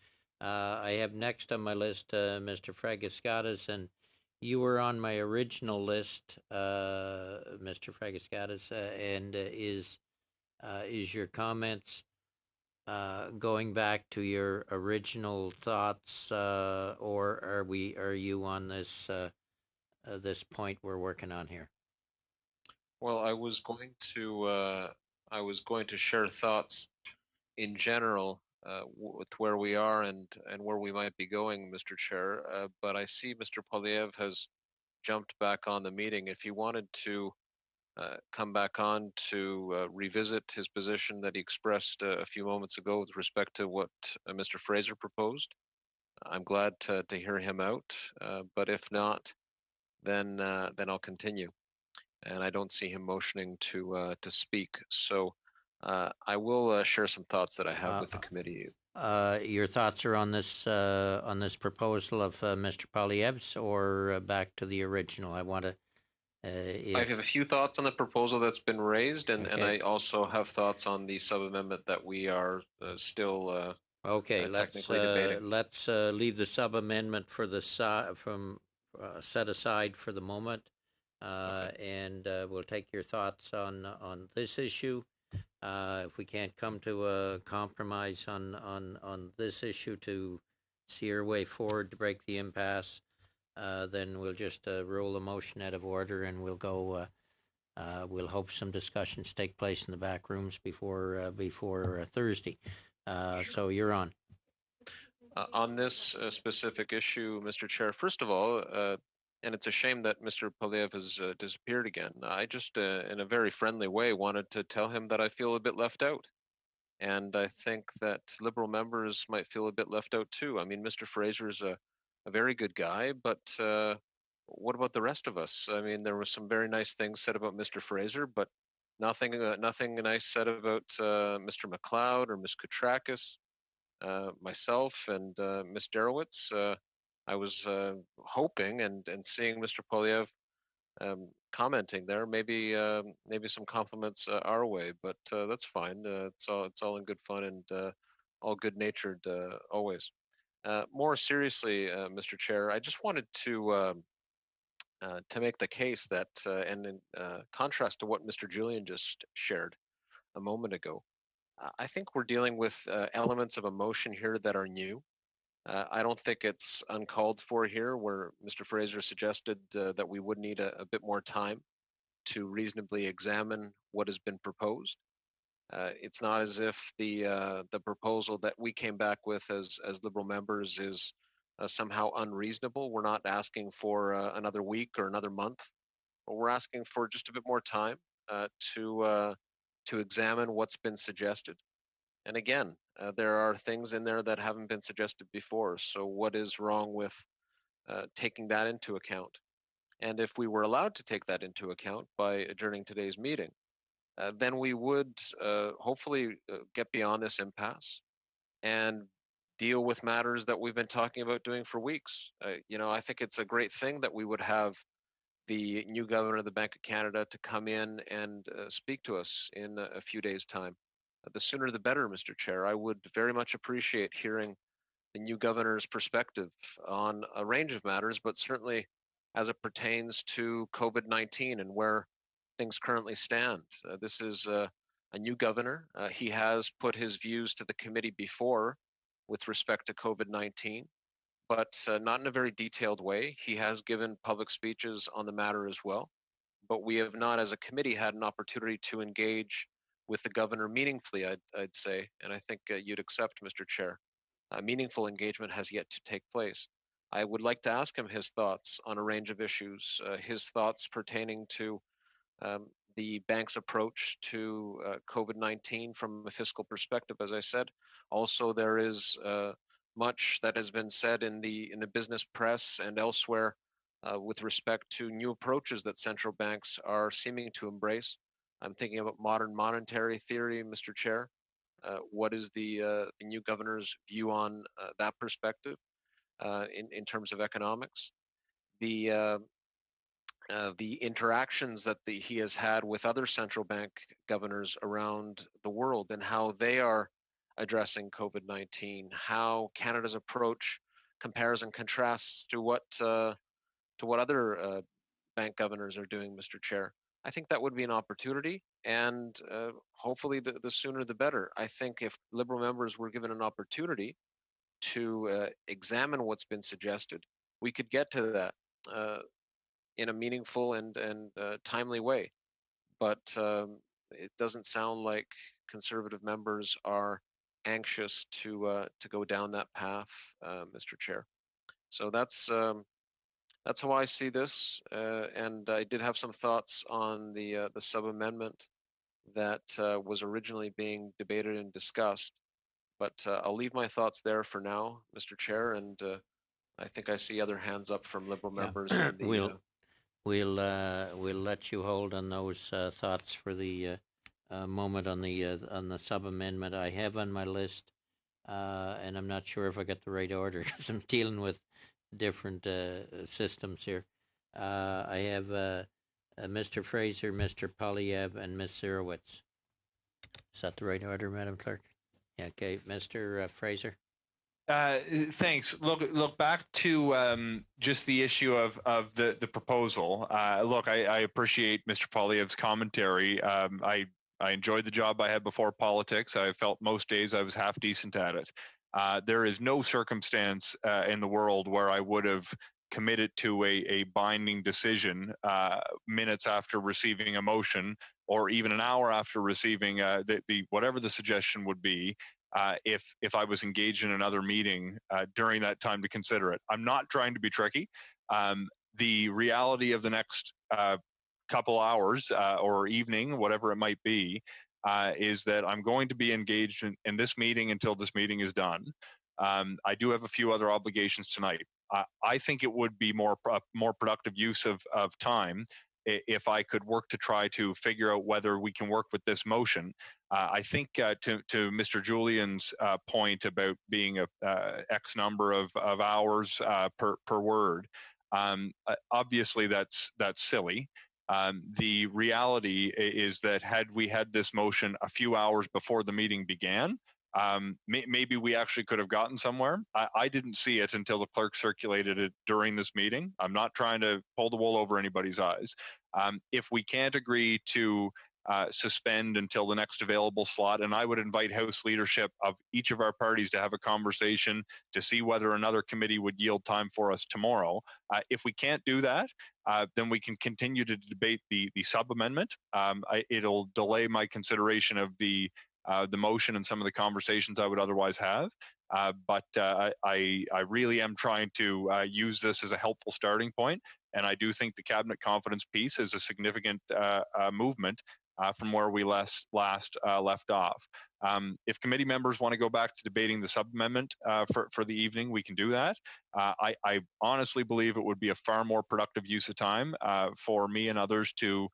I have next on my list Mr. Fragascatis, and you were on my original list, Mr. Fragascatis, and is your comments going back to your original thoughts, or are you on this this point we're working on here? Well, I was going to share thoughts in general with where we are and where we might be going, Mr. Chair. But I see Mr. Polyev has jumped back on the meeting. If he wanted to come back on to revisit his position that he expressed a few moments ago with respect to what Mr. Fraser proposed, I'm glad to hear him out. But if not, then I'll continue. And I don't see him motioning to speak. So I will share some thoughts that I have with the committee. Your thoughts are on this proposal of Mr. Poilievre's, or back to the original? I want to. I have a few thoughts on the proposal that's been raised, and Okay. I also have thoughts on the sub-amendment that we are still Okay, technically debating. let's leave the sub amendment for the set aside for the moment, and we'll take your thoughts on this issue. If we can't come to a compromise on this issue to see our way forward to break the impasse, then we'll just roll the motion out of order, and we'll go. We'll hope some discussions take place in the back rooms before Thursday. So you're on. On this specific issue, Mr. Chair, first of all, and it's a shame that Mr. Polyev has disappeared again. I just, in a very friendly way, wanted to tell him that I feel a bit left out. And I think that Liberal members might feel a bit left out too. I mean, Mr. Fraser is a very good guy, but what about the rest of us? I mean, there were some very nice things said about Mr. Fraser, but nothing nice said about Mr. McLeod or Ms. Koutrakis, myself, and Ms. Derowitz. I was hoping and seeing Mr. Polyev commenting there, maybe some compliments our way, but that's fine. It's all in good fun and all good natured always. More seriously, Mr. Chair, I just wanted to make the case that, and in contrast to what Mr. Julian just shared a moment ago, I think we're dealing with elements of emotion here that are new. I don't think it's uncalled for here, where Mr. Fraser suggested that we would need a bit more time to reasonably examine what has been proposed. It's not as if the proposal that we came back with as Liberal members is somehow unreasonable. We're not asking for another week or another month, but we're asking for just a bit more time to examine what's been suggested. And again, there are things in there that haven't been suggested before. So what is wrong with taking that into account? And if we were allowed to take that into account by adjourning today's meeting, then we would hopefully get beyond this impasse and deal with matters that we've been talking about doing for weeks. I think it's a great thing that we would have the new governor of the Bank of Canada to come in and speak to us in a few days' time. The sooner the better, Mr. Chair. I would very much appreciate hearing the new governor's perspective on a range of matters, but certainly as it pertains to COVID-19 and where things currently stand. This is a new governor. He has put his views to the committee before with respect to COVID-19, but not in a very detailed way. He has given public speeches on the matter as well, but we have not as a committee had an opportunity to engage with the governor meaningfully, I'd say, and I think you'd accept, Mr. Chair. Meaningful engagement has yet to take place. I would like to ask him his thoughts on a range of issues, his thoughts pertaining to the bank's approach to COVID-19 from a fiscal perspective, as I said. Also, there is much that has been said in the business press and elsewhere with respect to new approaches that central banks are seeming to embrace. I'm thinking about modern monetary theory, Mr. Chair. What is the new governor's view on that perspective in terms of economics? The interactions that he has had with other central bank governors around the world and how they are addressing COVID-19, how Canada's approach compares and contrasts to what other bank governors are doing, Mr. Chair. I think that would be an opportunity, and hopefully the sooner the better. I think if Liberal members were given an opportunity to examine what's been suggested, we could get to that in a meaningful and timely way. but it doesn't sound like Conservative members are anxious to go down that path, Mr. Chair. So that's how I see this, and I did have some thoughts on the sub amendment that was originally being debated and discussed. But I'll leave my thoughts there for now, Mr. Chair, and I think I see other hands up from Liberal Yeah. members. In the, we'll let you hold on those thoughts for the moment on the sub amendment. I have on my list, and I'm not sure if I got the right order because I'm dealing with different systems here. I have Mr. Fraser, Mr. Polyev, and Ms. Zerowitz. Is that the right order, Madam Clerk? Yeah, okay, Mr. Fraser. Thanks. Look back to just the issue of the proposal. Look, I appreciate Mr. Polyev's commentary. I enjoyed the job I had before politics. I felt most days I was half decent at it. There is no circumstance in the world where I would have committed to a binding decision minutes after receiving a motion, or even an hour after receiving the whatever the suggestion would be. If I was engaged in another meeting during that time to consider it. I'm not trying to be tricky. The reality of the next couple hours or evening, whatever it might be, is that I'm going to be engaged in this meeting until this meeting is done. I do have a few other obligations tonight. I think it would be more productive use of time if I could work to try to figure out whether we can work with this motion. I think to Mr. Julian's point about being a X number of hours per word, obviously that's silly. The reality is that had we had this motion a few hours before the meeting began, maybe we actually could have gotten somewhere. I didn't see it until the clerk circulated it during this meeting. I'm not trying to pull the wool over anybody's eyes. If we can't agree to suspend until the next available slot, and I would invite House leadership of each of our parties to have a conversation to see whether another committee would yield time for us tomorrow. If we can't do that, then we can continue to debate the sub-amendment. It'll delay my consideration of the motion and some of the conversations I would otherwise have. But I really am trying to use this as a helpful starting point. And I do think the cabinet confidence piece is a significant movement from where we last left off. If committee members want to go back to debating the sub-amendment for the evening, we can do that. I honestly believe it would be a far more productive use of time for me and others to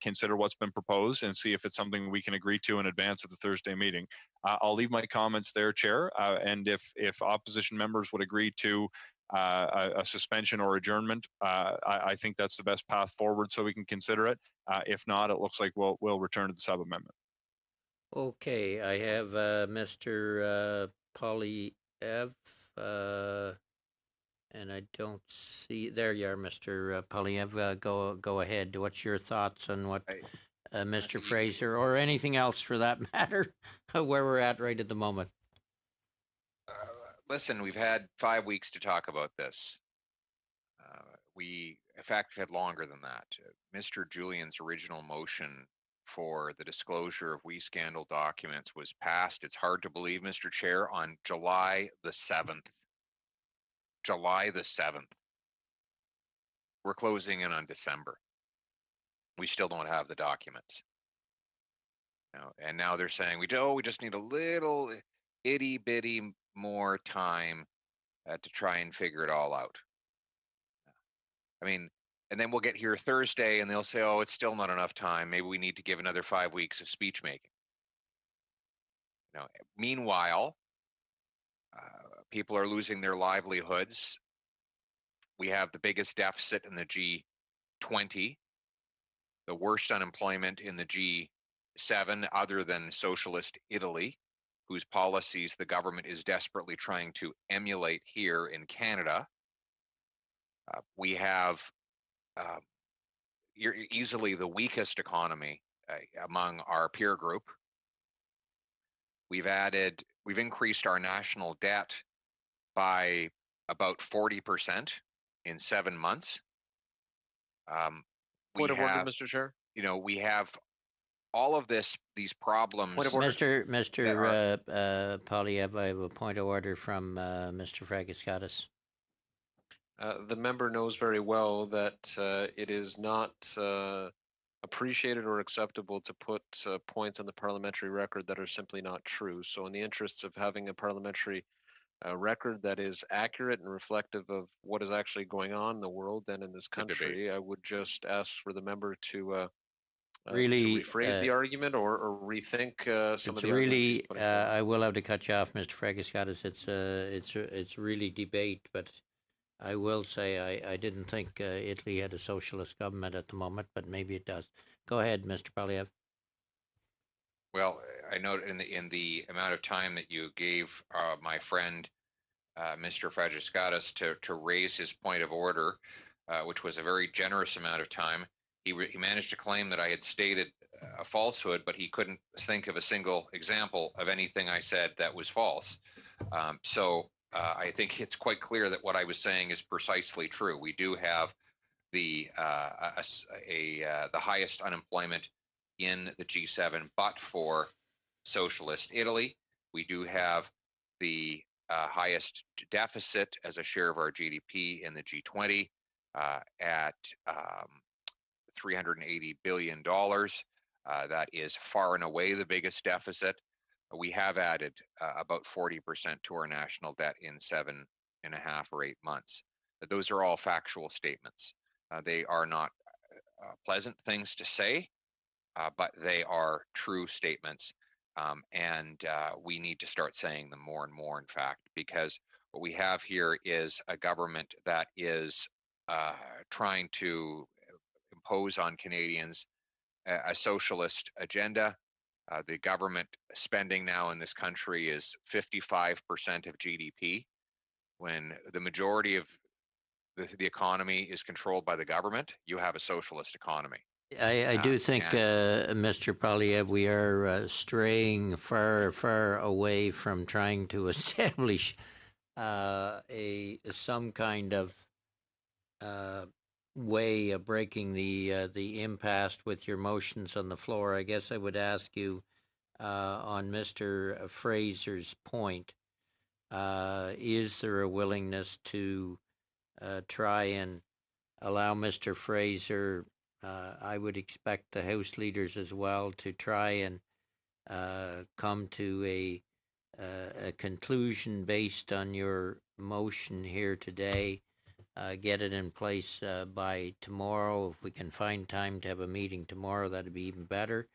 consider what's been proposed and see if it's something we can agree to in advance of the Thursday meeting. I'll leave my comments there, Chair, and if opposition members would agree to a suspension or adjournment, I think that's the best path forward so we can consider it. If not, it looks like we'll return to the sub-amendment. Okay, I have Mr. Polyev, and I don't see. There you are, Mr. Polyev. Go ahead. What's your thoughts on what Mr. Fraser, or anything else for that matter, where we're at right at the moment? Listen, we've had 5 weeks to talk about this. In fact, we've had longer than that. Mr. Julian's original motion for the disclosure of WeScandal documents was passed, it's hard to believe, Mr. Chair, on July the 7th. July the 7th. We're closing in on December. We still don't have the documents. And now they're saying we just need a little itty bitty more time to try and figure it all out. I mean, and then we'll get here Thursday and they'll say, oh, it's still not enough time. Maybe we need to give another 5 weeks of speech making. Meanwhile, people are losing their livelihoods. We have the biggest deficit in the G20, the worst unemployment in the G7, other than socialist Italy, whose policies the government is desperately trying to emulate here in Canada. We have easily the weakest economy among our peer group. We've increased our national debt by about 40% in 7 months. Point of order, Mr. Chair. we have all of these problems. Mr. Polyev, I have a point of order from Mr. Fragaskatis. The member knows very well that it is not appreciated or acceptable to put points on the parliamentary record that are simply not true. So in the interests of having a parliamentary record that is accurate and reflective of what is actually going on in the world and in this country, I would just ask for the member to really rephrase the argument or rethink some of the really, arguments he's putting forward. I will have to cut you off, Mr. Fragaskatis. It's really debate, but I will say I didn't think Italy had a socialist government at the moment, but maybe it does. Go ahead, Mr. Polyev. Well, I note in the amount of time that you gave my friend Mr. Fragaskatis to raise his point of order, which was a very generous amount of time, he managed to claim that I had stated a falsehood, but he couldn't think of a single example of anything I said that was false. So I think it's quite clear that what I was saying is precisely true. We do have the highest unemployment in the G7, but for socialist Italy. We do have the highest deficit as a share of our GDP in the G20 at $380 billion. That is far and away the biggest deficit. We have added about 40% to our national debt in 7.5 or 8 months. Those are all factual statements. They are not pleasant things to say, but they are true statements. And we need to start saying them more and more, in fact, because what we have here is a government that is trying to impose on Canadians a socialist agenda. The government spending now in this country is 55% of GDP, when the majority of the economy is controlled by the government. You have a socialist economy. I do think, Mr. Polyev, we are straying far, far away from trying to establish some kind of way of breaking the impasse with your motions on the floor. I guess I would ask you on Mr. Fraser's point, is there a willingness to try and allow Mr. Fraser, I would expect the House leaders as well, to try and come to a conclusion based on your motion here today, get it in place by tomorrow. If we can find time to have a meeting tomorrow, that'd be even better.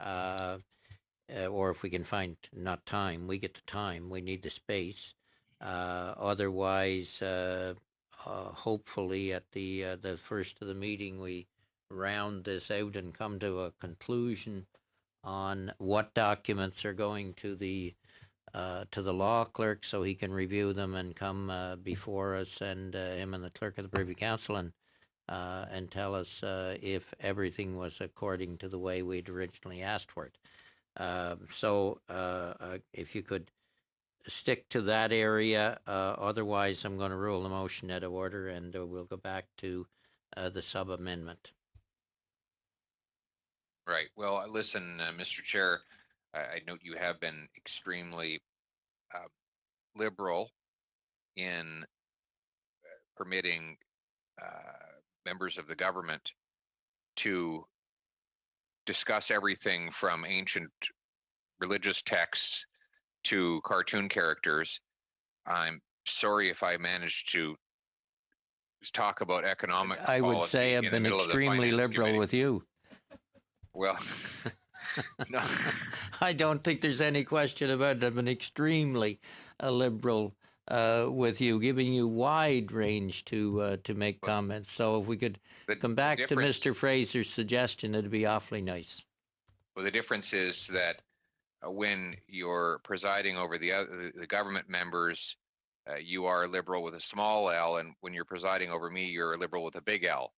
Or if we can find not time, we get the time, we need the space. Otherwise, hopefully at the first of the meeting, we round this out and come to a conclusion on what documents are going to the law clerk so he can review them and come before us and him and the clerk of the Privy Council and tell us if everything was according to the way we'd originally asked for it. So if you could stick to that area, otherwise I'm going to rule the motion out of order and we'll go back to the sub-amendment. Right. Well, listen, Mr. Chair, I note you have been extremely liberal in permitting members of the government to discuss everything from ancient religious texts to cartoon characters. I'm sorry if I managed to talk about economic policy. I would say I've been extremely liberal with you. Well, no. I don't think there's any question about it. I've been extremely liberal with you, giving you wide range to make comments. So if we could come back to Mr. Fraser's suggestion, it'd be awfully nice. Well, the difference is that when you're presiding over the government members, you are liberal with a small L, and when you're presiding over me, you're a liberal with a big L.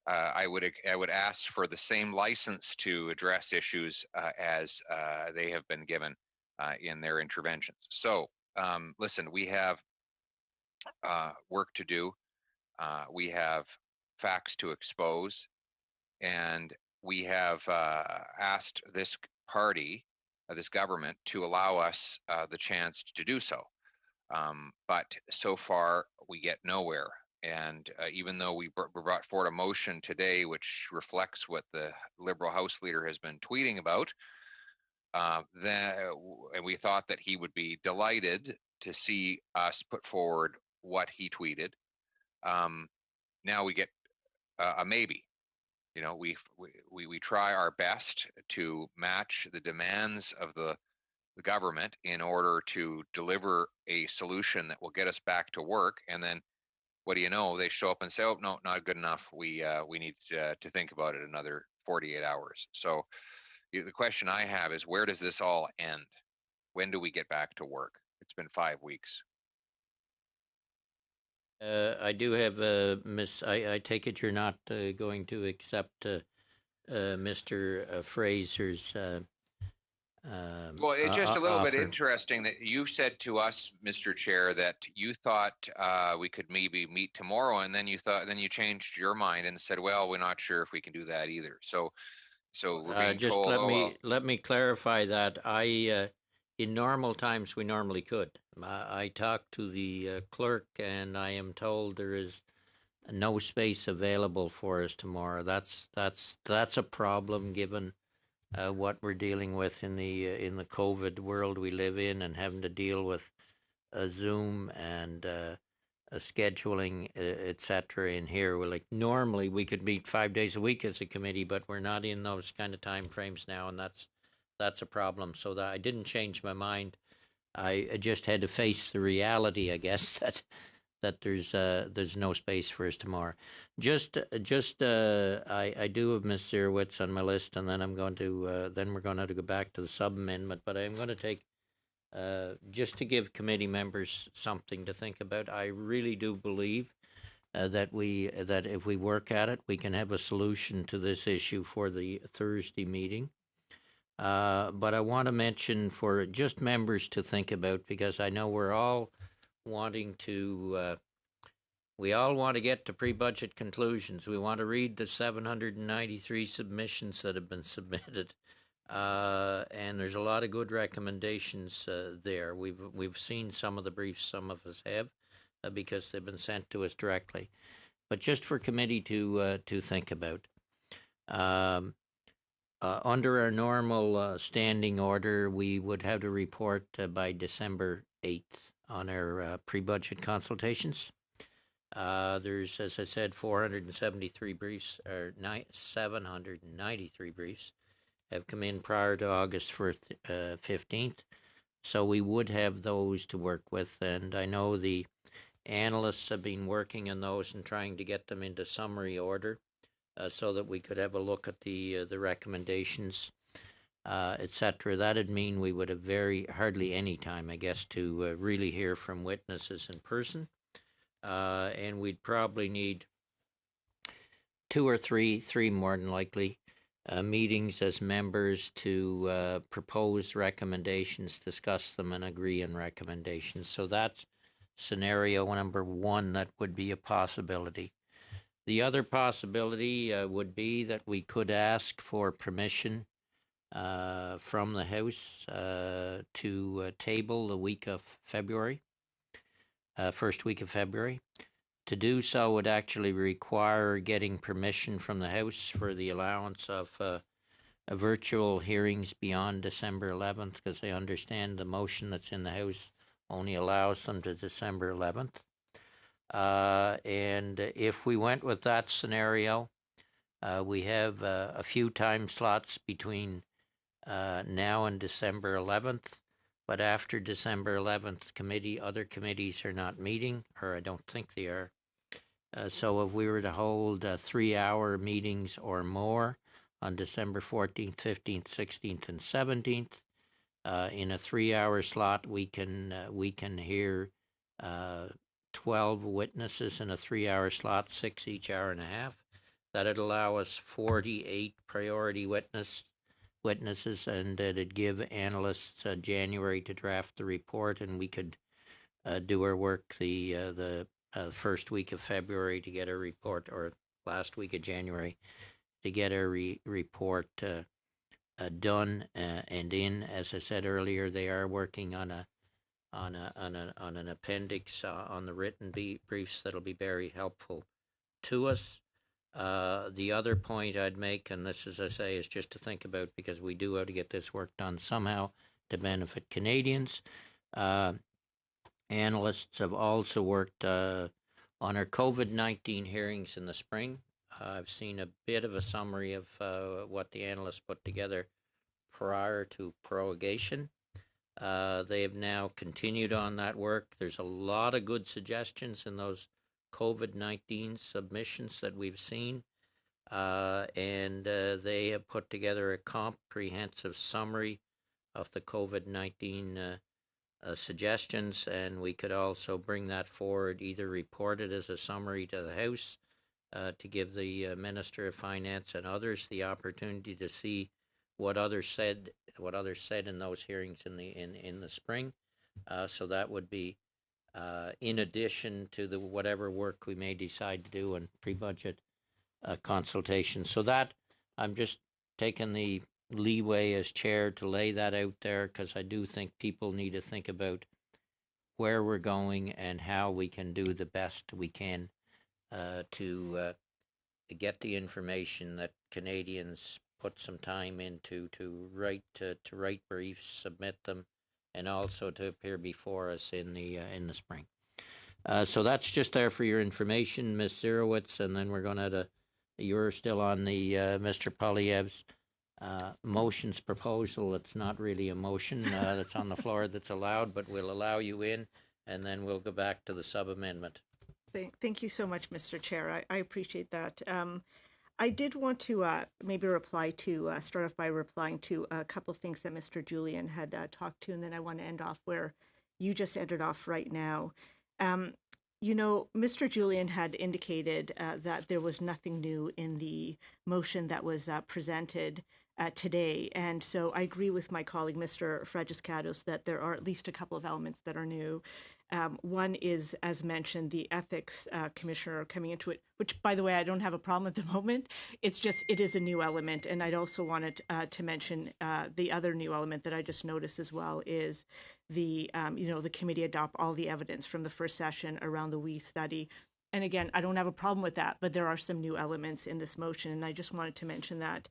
I would ask for the same license to address issues as they have been given in their interventions. So listen, we have work to do. We have facts to expose, and we have asked this party, this government, to allow us the chance to do so. But so far, we get nowhere. And even though we brought forward a motion today, which reflects what the Liberal House Leader has been tweeting about, and we thought that he would be delighted to see us put forward what he tweeted. Now we get a maybe. You know, we try our best to match the demands of the government in order to deliver a solution that will get us back to work. And then, what do you know? They show up and say, "Oh, no, not good enough. We need to think about it another 48 hours." So the question I have is, where does this all end? When do we get back to work? It's been 5 weeks. I do have Miss. I take it you're not going to accept Mr. Fraser's. Well, it's just a little bit interesting that you said to us, Mr. Chair, that you thought we could maybe meet tomorrow, and then you changed your mind and said, "Well, we're not sure if we can do that either." So we're being just told. let me clarify that. In normal times, we normally could. I talked to the clerk, and I am told there is no space available for us tomorrow. That's a problem given what we're dealing with in the COVID world we live in, and having to deal with Zoom and scheduling, etc. In here, we're like, normally we could meet 5 days a week as a committee, but we're not in those kind of time frames now, and that's a problem. So that I didn't change my mind. I just had to face the reality, I guess, that there's no space for us tomorrow. I do have Ms. Zerowitz on my list, and then I'm going to then we're going to have to go back to the sub amendment. But I'm going to take just to give committee members something to think about. I really do believe that if we work at it, we can have a solution to this issue for the Thursday meeting. But I want to mention for just members to think about, because I know we're all wanting to, we all want to get to pre-budget conclusions. We want to read the 793 submissions that have been submitted, and there's a lot of good recommendations there. We've seen some of the briefs some of us have because they've been sent to us directly, but just for committee to think about. Under our normal standing order, we would have to report by December 8th on our pre-budget consultations. There's, as I said, 473 briefs, or 793 briefs have come in prior to August 15th. So we would have those to work with. And I know the analysts have been working on those and trying to get them into summary order. So that we could have a look at the recommendations, etc. That'd mean we would have hardly any time, I guess, to really hear from witnesses in person, and we'd probably need 2 or 3 more than likely, meetings as members to propose recommendations, discuss them, and agree on recommendations. So that's scenario number 1. That would be a possibility. The other possibility would be that we could ask for permission from the House to table the week of February, first week of February. To do so would actually require getting permission from the House for the allowance of virtual hearings beyond December 11th, because I understand the motion that's in the House only allows them to December 11th. And if we went with that scenario, we have a few time slots between now and December 11th. But after December 11th, other committees are not meeting, or I don't think they are. So if we were to hold 3-hour meetings or more on December 14th, 15th, 16th, and 17th, in a 3-hour slot, we can hear 12 witnesses in a 3-hour slot, 6 each hour and a half. That'd allow us 48 priority witnesses, and it'd give analysts January to draft the report, and we could do our work the first week of February to get a report, or last week of January to get a report done and in. As I said earlier, they are working on an appendix on the written briefs that'll be very helpful to us. The other point I'd make, and this, as I say, is just to think about because we do have to get this work done somehow to benefit Canadians. Analysts have also worked on our COVID-19 hearings in the spring. I've seen a bit of a summary of what the analysts put together prior to prorogation. They have now continued on that work. There's a lot of good suggestions in those COVID-19 submissions that we've seen, and they have put together a comprehensive summary of the COVID-19 suggestions, and we could also bring that forward, either report it as a summary to the House to give the Minister of Finance and others the opportunity to see what others said in those hearings in the spring. So that would be in addition to the whatever work we may decide to do in pre-budget consultation. So that I'm just taking the leeway as chair to lay that out there because I do think people need to think about where we're going and how we can do the best we can to get the information that Canadians put some time into to write briefs, submit them, and also to appear before us in the spring. So that's just there for your information, Ms. Zerowitz, and then we're going to. You're still on the Mr. Poilievre's motions proposal. It's not really a motion that's on the floor that's allowed, but we'll allow you in, and then we'll go back to the sub-amendment. Thank you so much, Mr. Chair. I appreciate that. I did want to maybe start off by replying to a couple of things that Mr. Julian had talked to, and then I want to end off where you just ended off right now. Mr. Julian had indicated that there was nothing new in the motion that was presented today. And so I agree with my colleague, Mr. Fragiskatos, that there are at least a couple of elements that are new. One is, as mentioned, the ethics commissioner coming into it, which, by the way, I don't have a problem at the moment. It is a new element. And I'd also wanted to mention the other new element that I just noticed as well is the committee adopt all the evidence from the first session around the WE study. And again, I don't have a problem with that, but there are some new elements in this motion, and I just wanted to mention that.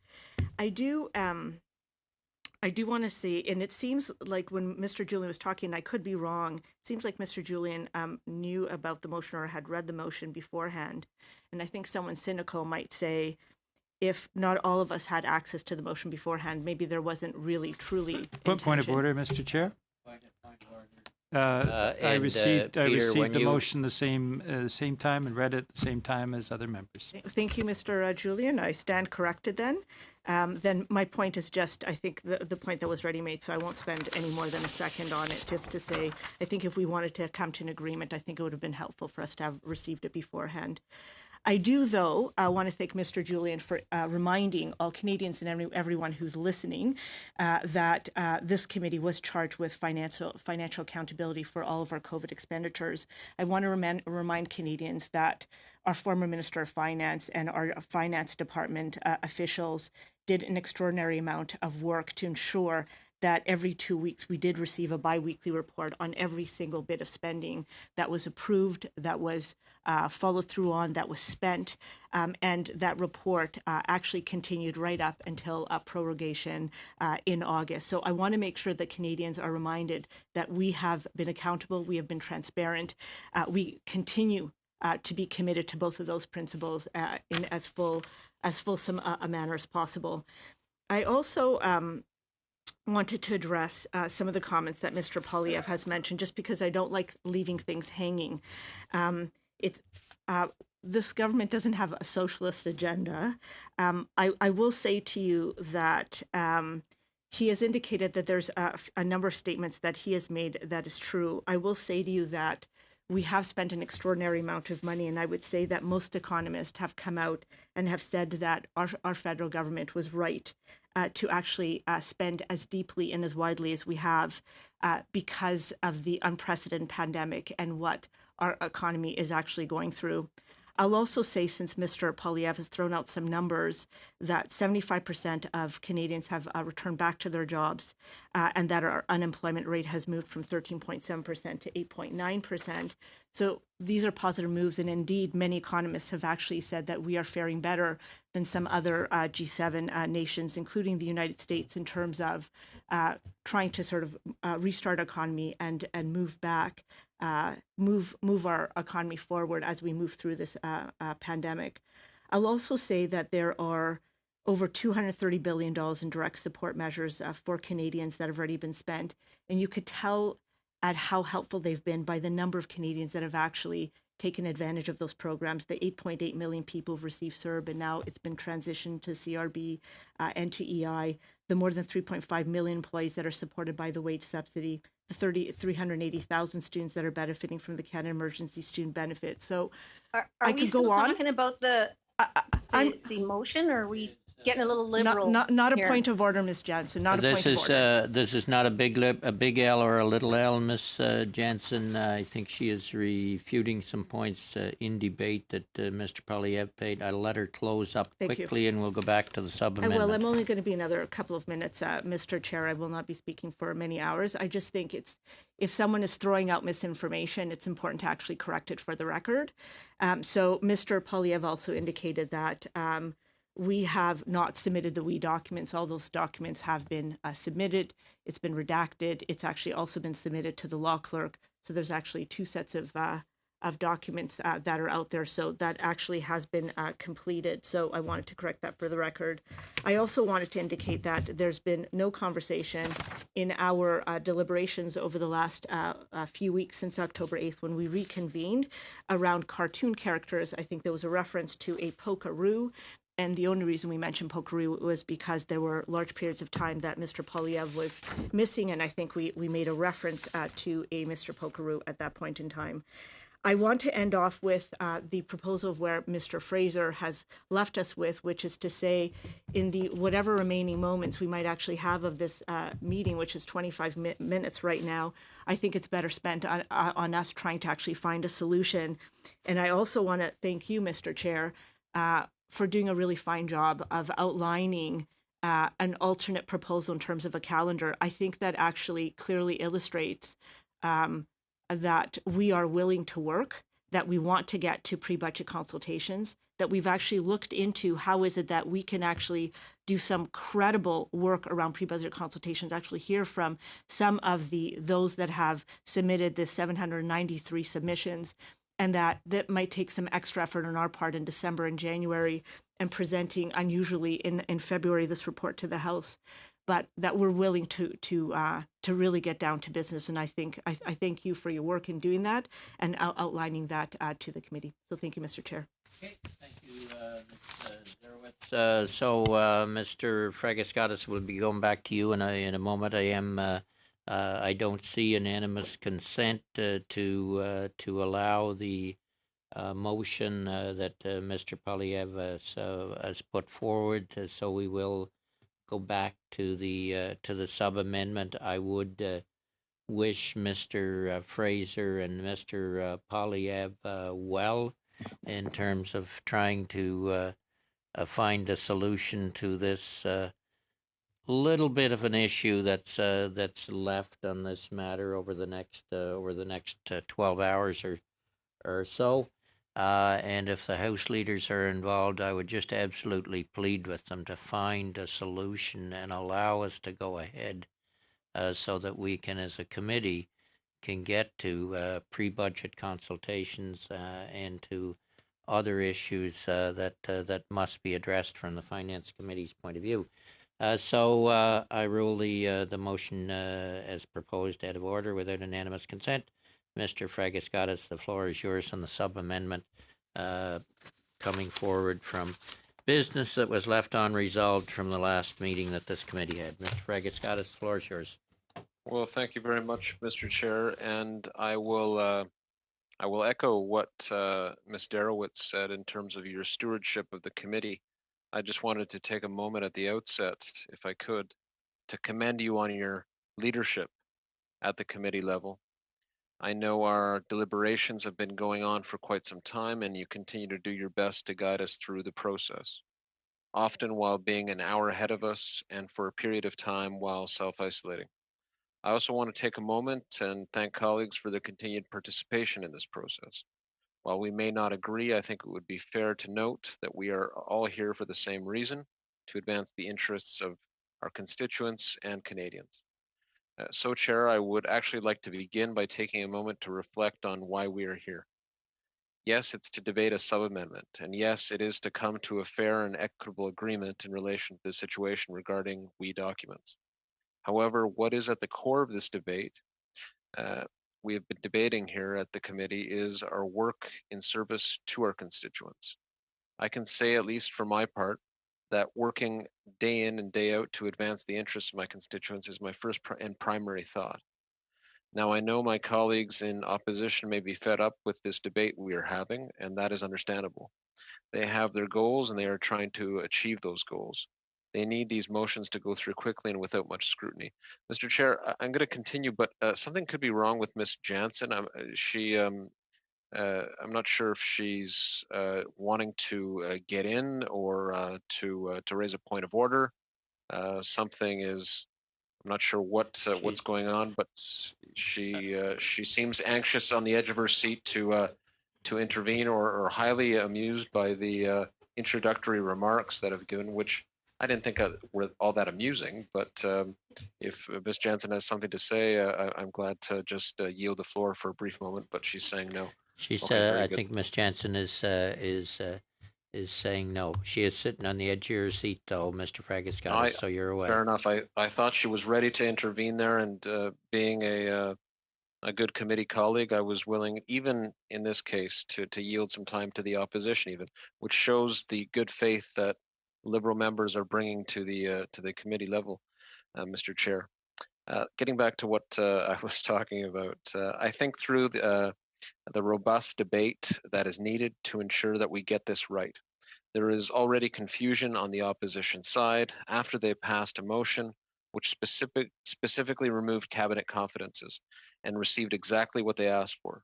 I do want to see, and it seems like when Mr. Julian was talking, and I could be wrong, it seems like Mr. Julian knew about the motion or had read the motion beforehand. And I think someone cynical might say, if not all of us had access to the motion beforehand, maybe there wasn't really, truly Point of order, Mr. Chair. I received Peter, the motion the same time and read it at the same time as other members. Thank you, Mr. Julian. I stand corrected then. Then my point is just, I think, the point that was already made, so I won't spend any more than a second on it, just to say, I think if we wanted to come to an agreement, I think it would have been helpful for us to have received it beforehand. I do, though, want to thank Mr. Julian for reminding all Canadians and everyone who's listening that this committee was charged with financial accountability for all of our COVID expenditures. I want to remind Canadians that our former Minister of Finance and our Finance Department officials did an extraordinary amount of work to ensure that every 2 weeks we did receive a biweekly report on every single bit of spending that was approved, that was followed through on, that was spent, and that report actually continued right up until prorogation in August. So I want to make sure that Canadians are reminded that we have been accountable, we have been transparent, we continue to be committed to both of those principles in as fulsome a manner as possible. I also wanted to address some of the comments that Mr. Poilievre has mentioned, just because I don't like leaving things hanging. This government doesn't have a socialist agenda. I will say to you that he has indicated that there's a number of statements that he has made that is true. I will say to you that we have spent an extraordinary amount of money, and I would say that most economists have come out and have said that our federal government was right to actually spend as deeply and as widely as we have because of the unprecedented pandemic and what our economy is actually going through. I'll also say, since Mr. Polyev has thrown out some numbers, that 75% of Canadians have returned back to their jobs, and that our unemployment rate has moved from 13.7% to 8.9%. So these are positive moves, and indeed, many economists have actually said that we are faring better than some other G7 nations, including the United States, in terms of trying to sort of restart economy and move back, move our economy forward as we move through this pandemic. I'll also say that there are over $230 billion in direct support measures for Canadians that have already been spent, and you could tell at how helpful they've been by the number of Canadians that have actually taken advantage of those programs. The 8.8 million people have received CERB, and now it's been transitioned to CRB and to EI. The more than 3.5 million employees that are supported by the wage subsidy, the 380,000 students that are benefiting from the Canada Emergency Student Benefit. So Are I we could still go on. talking about the motion, or are we getting a little liberal? Not a here? point of order, Ms. Jansen. Not a point of order. This is not a big L or a little L, Ms. Jansen. I think she is refuting some points in debate that Mr. Polyev made. I'll let her close up quickly, and we'll go back to the sub-amendment. I will. I'm only going to be another couple of minutes, Mr. Chair. I will not be speaking for many hours. I just think if someone is throwing out misinformation, it's important to actually correct it for the record. So Mr. Polyev also indicated that we have not submitted the WE documents. All those documents have been submitted. It's been redacted. It's actually also been submitted to the law clerk. So there's actually two sets of documents that are out there. So that actually has been completed. So I wanted to correct that for the record. I also wanted to indicate that there's been no conversation in our deliberations over the last few weeks since October 8th when we reconvened around cartoon characters. I think there was a reference to a Pokeroo. And the only reason we mentioned Pokeroo was because there were large periods of time that Mr. Polyev was missing, and I think we made a reference to a Mr. Pokeroo at that point in time. I want to end off with the proposal of where Mr. Fraser has left us with, which is to say, in the whatever remaining moments we might actually have of this meeting, which is 25 minutes right now, I think it's better spent on us trying to actually find a solution. And I also want to thank you, Mr. Chair, for doing a really fine job of outlining an alternate proposal in terms of a calendar. I think that actually clearly illustrates that we are willing to work, that we want to get to pre-budget consultations, that we've actually looked into how is it that we can actually do some credible work around pre-budget consultations, actually hear from some of those that have submitted the 793 submissions, and that might take some extra effort on our part in December and January, and presenting unusually in February this report to the House, but that we're willing to really get down to business. And I thank you for your work in doing that and outlining that to the committee. So thank you, Mr. Chair. Okay, thank you, Ms. Zerowitz. Mr. Fragascatis, will be going back to you in a moment. I don't see unanimous consent to allow the motion that Mr. Polyev has put forward. So we will go back to the sub amendment. I would wish Mr. Fraser and Mr. Polyev well in terms of trying to find a solution to this little bit of an issue that's left on this matter over the next 12 hours or so. And if the House leaders are involved, I would just absolutely plead with them to find a solution and allow us to go ahead so that we can, as a committee, can get to pre-budget consultations and to other issues that must be addressed from the Finance Committee's point of view. So I rule the motion as proposed out of order without unanimous consent. Mr. Fragascatis, the floor is yours on the sub-amendment coming forward from business that was left unresolved from the last meeting that this committee had. Mr. Fragascatis, the floor is yours. Well, thank you very much, Mr. Chair, and I will echo what Ms. Zerowitz said in terms of your stewardship of the committee. I just wanted to take a moment at the outset, if I could, to commend you on your leadership at the committee level. I know our deliberations have been going on for quite some time, and you continue to do your best to guide us through the process, often while being an hour ahead of us and for a period of time while self-isolating. I also want to take a moment and thank colleagues for their continued participation in this process. While we may not agree, I think it would be fair to note that we are all here for the same reason, to advance the interests of our constituents and Canadians. So, Chair, I would actually like to begin by taking a moment to reflect on why we are here. Yes, it's to debate a sub-amendment, and yes, it is to come to a fair and equitable agreement in relation to the situation regarding WE documents. However, what is at the core of this debate we have been debating here at the committee is our work in service to our constituents. I can say, at least for my part, that working day in and day out to advance the interests of my constituents is my first and primary thought. Now, I know my colleagues in opposition may be fed up with this debate we are having, and that is understandable. They have their goals and they are trying to achieve those goals. They need these motions to go through quickly and without much scrutiny. Mr. Chair, I'm going to continue, but something could be wrong with Ms. Jansen. I'm not sure if she's wanting to get in or to raise a point of order. Something is, I'm not sure what's going on, but she seems anxious on the edge of her seat to intervene, or highly amused by the introductory remarks that have given, which I didn't think were all that amusing. But if Ms. Jansen has something to say, I'm glad to just yield the floor for a brief moment. But she's saying no. She's. Okay, I think Ms. Jansen is saying no. She is sitting on the edge of her seat, though. Mr. Fraggett's got us, so you're away. Fair enough. I thought she was ready to intervene there, and being a good committee colleague, I was willing, even in this case, to yield some time to the opposition, even, which shows the good faith that Liberal members are bringing to the committee level, Mr. Chair. Getting back to what I was talking about, I think through the robust debate that is needed to ensure that we get this right. There is already confusion on the opposition side after they passed a motion which specifically removed cabinet confidences and received exactly what they asked for.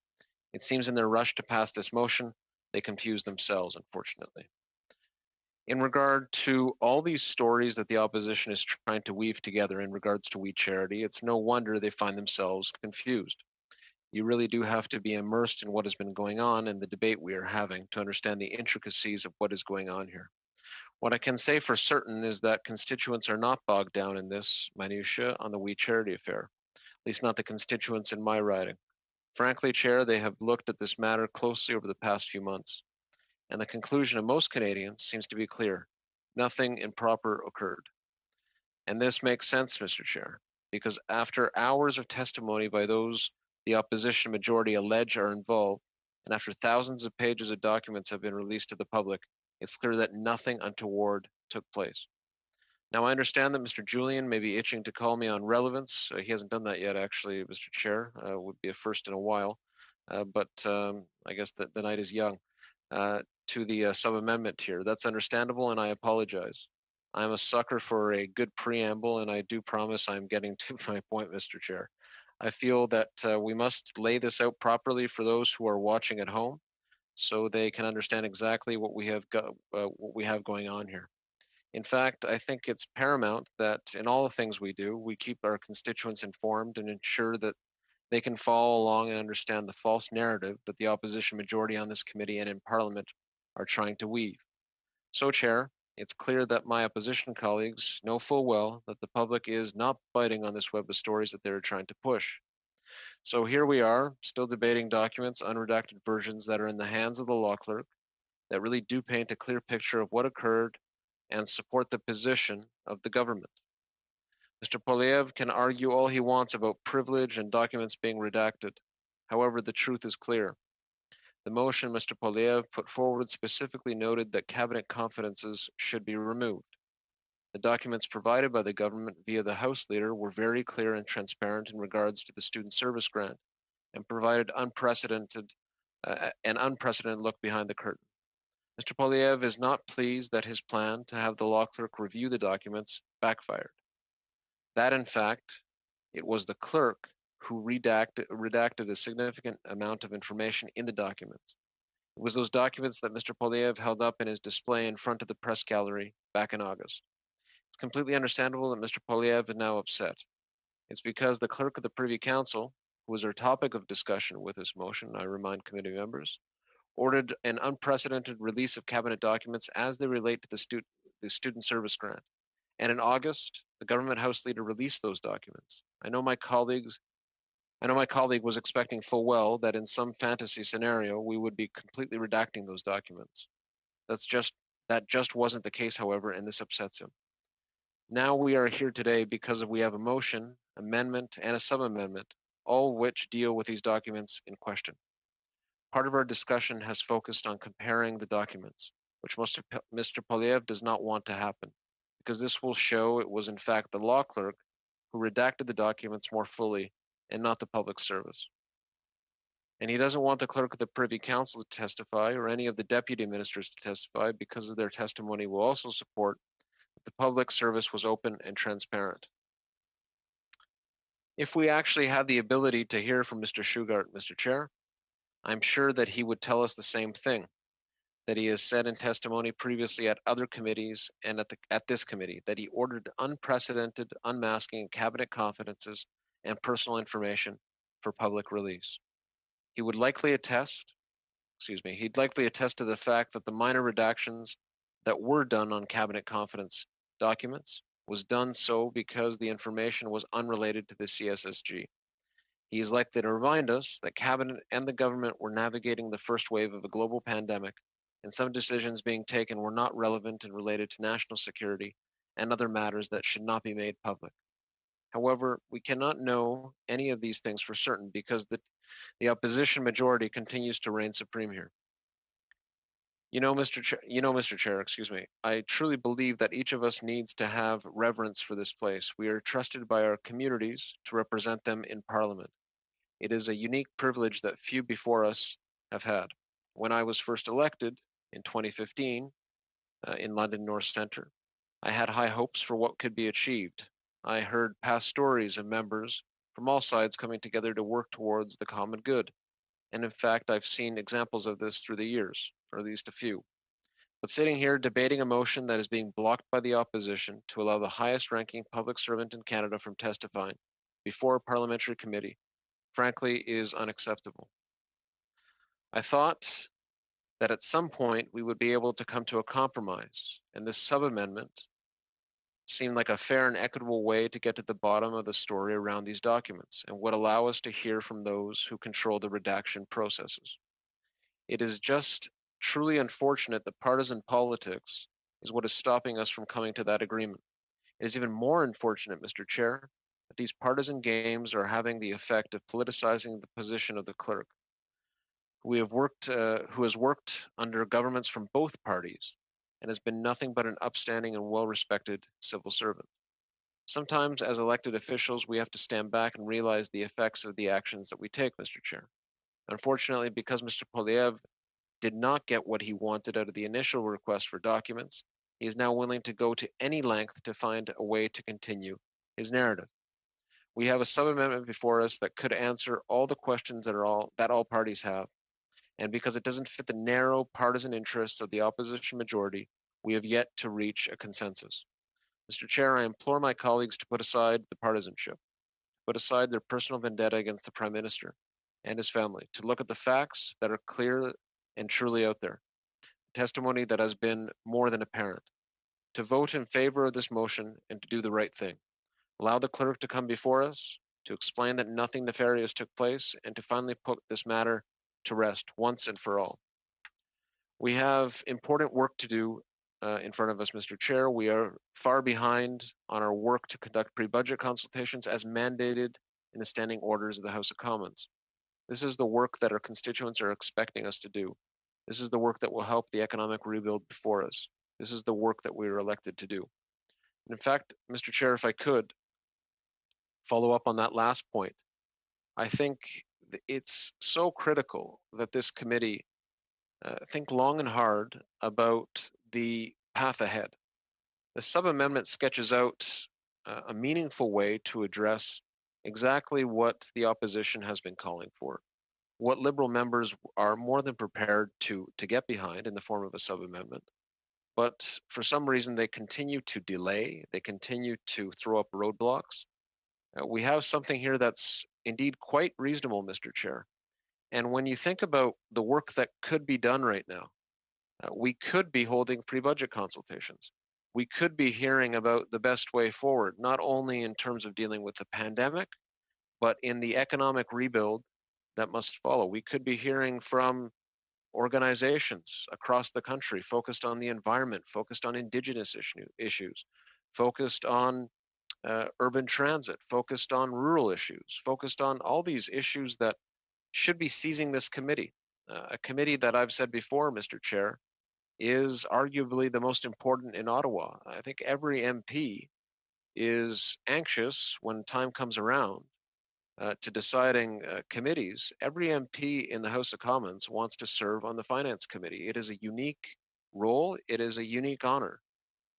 It seems in their rush to pass this motion, they confused themselves, unfortunately. In regard to all these stories that the opposition is trying to weave together in regards to We Charity, it's no wonder they find themselves confused. You really do have to be immersed in what has been going on in the debate we are having to understand the intricacies of what is going on here. What I can say for certain is that constituents are not bogged down in this minutiae on the We Charity affair, at least not the constituents in my riding. Frankly, Chair, they have looked at this matter closely over the past few months, and the conclusion of most Canadians seems to be clear. Nothing improper occurred. And this makes sense, Mr. Chair, because after hours of testimony by those the opposition majority allege are involved, and after thousands of pages of documents have been released to the public, it's clear that nothing untoward took place. Now, I understand that Mr. Julian may be itching to call me on relevance. He hasn't done that yet, actually, Mr. Chair. Would be a first in a while. But I guess the night is young. To the sub-amendment here, that's understandable, and I apologize. I'm a sucker for a good preamble, and I do promise I'm getting to my point, Mr. Chair. I feel that we must lay this out properly for those who are watching at home, so they can understand exactly what we have going on here. In fact, I think it's paramount that in all the things we do, we keep our constituents informed and ensure that they can follow along and understand the false narrative that the opposition majority on this committee and in Parliament are trying to weave. So, Chair, it's clear that my opposition colleagues know full well that the public is not biting on this web of stories that they're trying to push. So here we are, still debating documents, unredacted versions that are in the hands of the law clerk that really do paint a clear picture of what occurred and support the position of the government. Mr. Poilievre can argue all he wants about privilege and documents being redacted. However, the truth is clear. The motion Mr. Poilievre put forward specifically noted that cabinet confidences should be removed. The documents provided by the government via the House Leader were very clear and transparent in regards to the student service grant and provided an unprecedented look behind the curtain. Mr. Poilievre is not pleased that his plan to have the law clerk review the documents backfired. That, in fact, it was the clerk who redacted a significant amount of information in the documents. It was those documents that Mr. Poilievre held up in his display in front of the press gallery back in August. It's completely understandable that Mr. Poilievre is now upset. It's because the clerk of the Privy Council, who was our topic of discussion with this motion, I remind committee members, ordered an unprecedented release of cabinet documents as they relate to the student service grant. And in August, the government House leader released those documents. I know my colleague was expecting full well that in some fantasy scenario, we would be completely redacting those documents. That just wasn't the case, however, and this upsets him. Now we are here today because we have a motion, amendment, and a sub-amendment, all of which deal with these documents in question. Part of our discussion has focused on comparing the documents, which Mr. Poilievre does not want to happen, because this will show it was in fact the law clerk who redacted the documents more fully and not the public service. And he doesn't want the clerk of the Privy Council to testify or any of the deputy ministers to testify because of their testimony will also support that the public service was open and transparent. If we actually have the ability to hear from Mr. Shugart, Mr. Chair, I'm sure that he would tell us the same thing that he has said in testimony previously at other committees and at this committee, that he ordered unprecedented unmasking of cabinet confidences and personal information for public release. He'd likely attest to the fact that the minor redactions that were done on cabinet confidence documents was done so because the information was unrelated to the CSSG. He is likely to remind us that cabinet and the government were navigating the first wave of a global pandemic, and some decisions being taken were not relevant and related to national security and other matters that should not be made public. However, we cannot know any of these things for certain because the opposition majority continues to reign supreme here. Mr. Chair, excuse me, I truly believe that each of us needs to have reverence for this place. We are trusted by our communities to represent them in Parliament. It is a unique privilege that few before us have had. When I was first elected in 2015 in London North Centre, I had high hopes for what could be achieved. I heard past stories of members from all sides coming together to work towards the common good. And in fact, I've seen examples of this through the years, or at least a few. But sitting here debating a motion that is being blocked by the opposition to allow the highest ranking public servant in Canada from testifying before a parliamentary committee, frankly, is unacceptable. I thought that at some point we would be able to come to a compromise, and this sub-amendment seemed like a fair and equitable way to get to the bottom of the story around these documents and would allow us to hear from those who control the redaction processes. It is just truly unfortunate that partisan politics is what is stopping us from coming to that agreement. It is even more unfortunate, Mr. Chair, that these partisan games are having the effect of politicizing the position of the clerk, who has worked under governments from both parties and has been nothing but an upstanding and well-respected civil servant. Sometimes, as elected officials, we have to stand back and realize the effects of the actions that we take, Mr. Chair. Unfortunately, because Mr. Poilievre did not get what he wanted out of the initial request for documents, he is now willing to go to any length to find a way to continue his narrative. We have a sub-amendment before us that could answer all the questions that all parties have. And because it doesn't fit the narrow partisan interests of the opposition majority, we have yet to reach a consensus. Mr. Chair, I implore my colleagues to put aside the partisanship, put aside their personal vendetta against the Prime Minister and his family, to look at the facts that are clear and truly out there, testimony that has been more than apparent, to vote in favor of this motion and to do the right thing. Allow the clerk to come before us, to explain that nothing nefarious took place, and to finally put this matter to rest once and for all. We have important work to do in front of us, Mr. Chair. We are far behind on our work to conduct pre-budget consultations as mandated in the standing orders of the House of Commons. This is the work that our constituents are expecting us to do. This is the work that will help the economic rebuild before us. This is the work that we are elected to do. And in fact, Mr. Chair, if I could follow up on that last point, I think it's so critical that this committee think long and hard about the path ahead. The sub-amendment sketches out a meaningful way to address exactly what the opposition has been calling for, what Liberal members are more than prepared to get behind in the form of a sub-amendment. But for some reason, they continue to delay, they continue to throw up roadblocks. We have something here that's indeed quite reasonable, Mr. Chair. And when you think about the work that could be done right now, we could be holding pre-budget consultations. We could be hearing about the best way forward, not only in terms of dealing with the pandemic, but in the economic rebuild that must follow. We could be hearing from organizations across the country focused on the environment, focused on Indigenous issues, focused on urban transit, focused on rural issues, focused on all these issues that should be seizing this committee. A committee that I've said before, Mr. Chair, is arguably the most important in Ottawa. I think every MP is anxious when time comes around to deciding committees. Every MP in the House of Commons wants to serve on the Finance Committee. It is a unique role, it is a unique honor.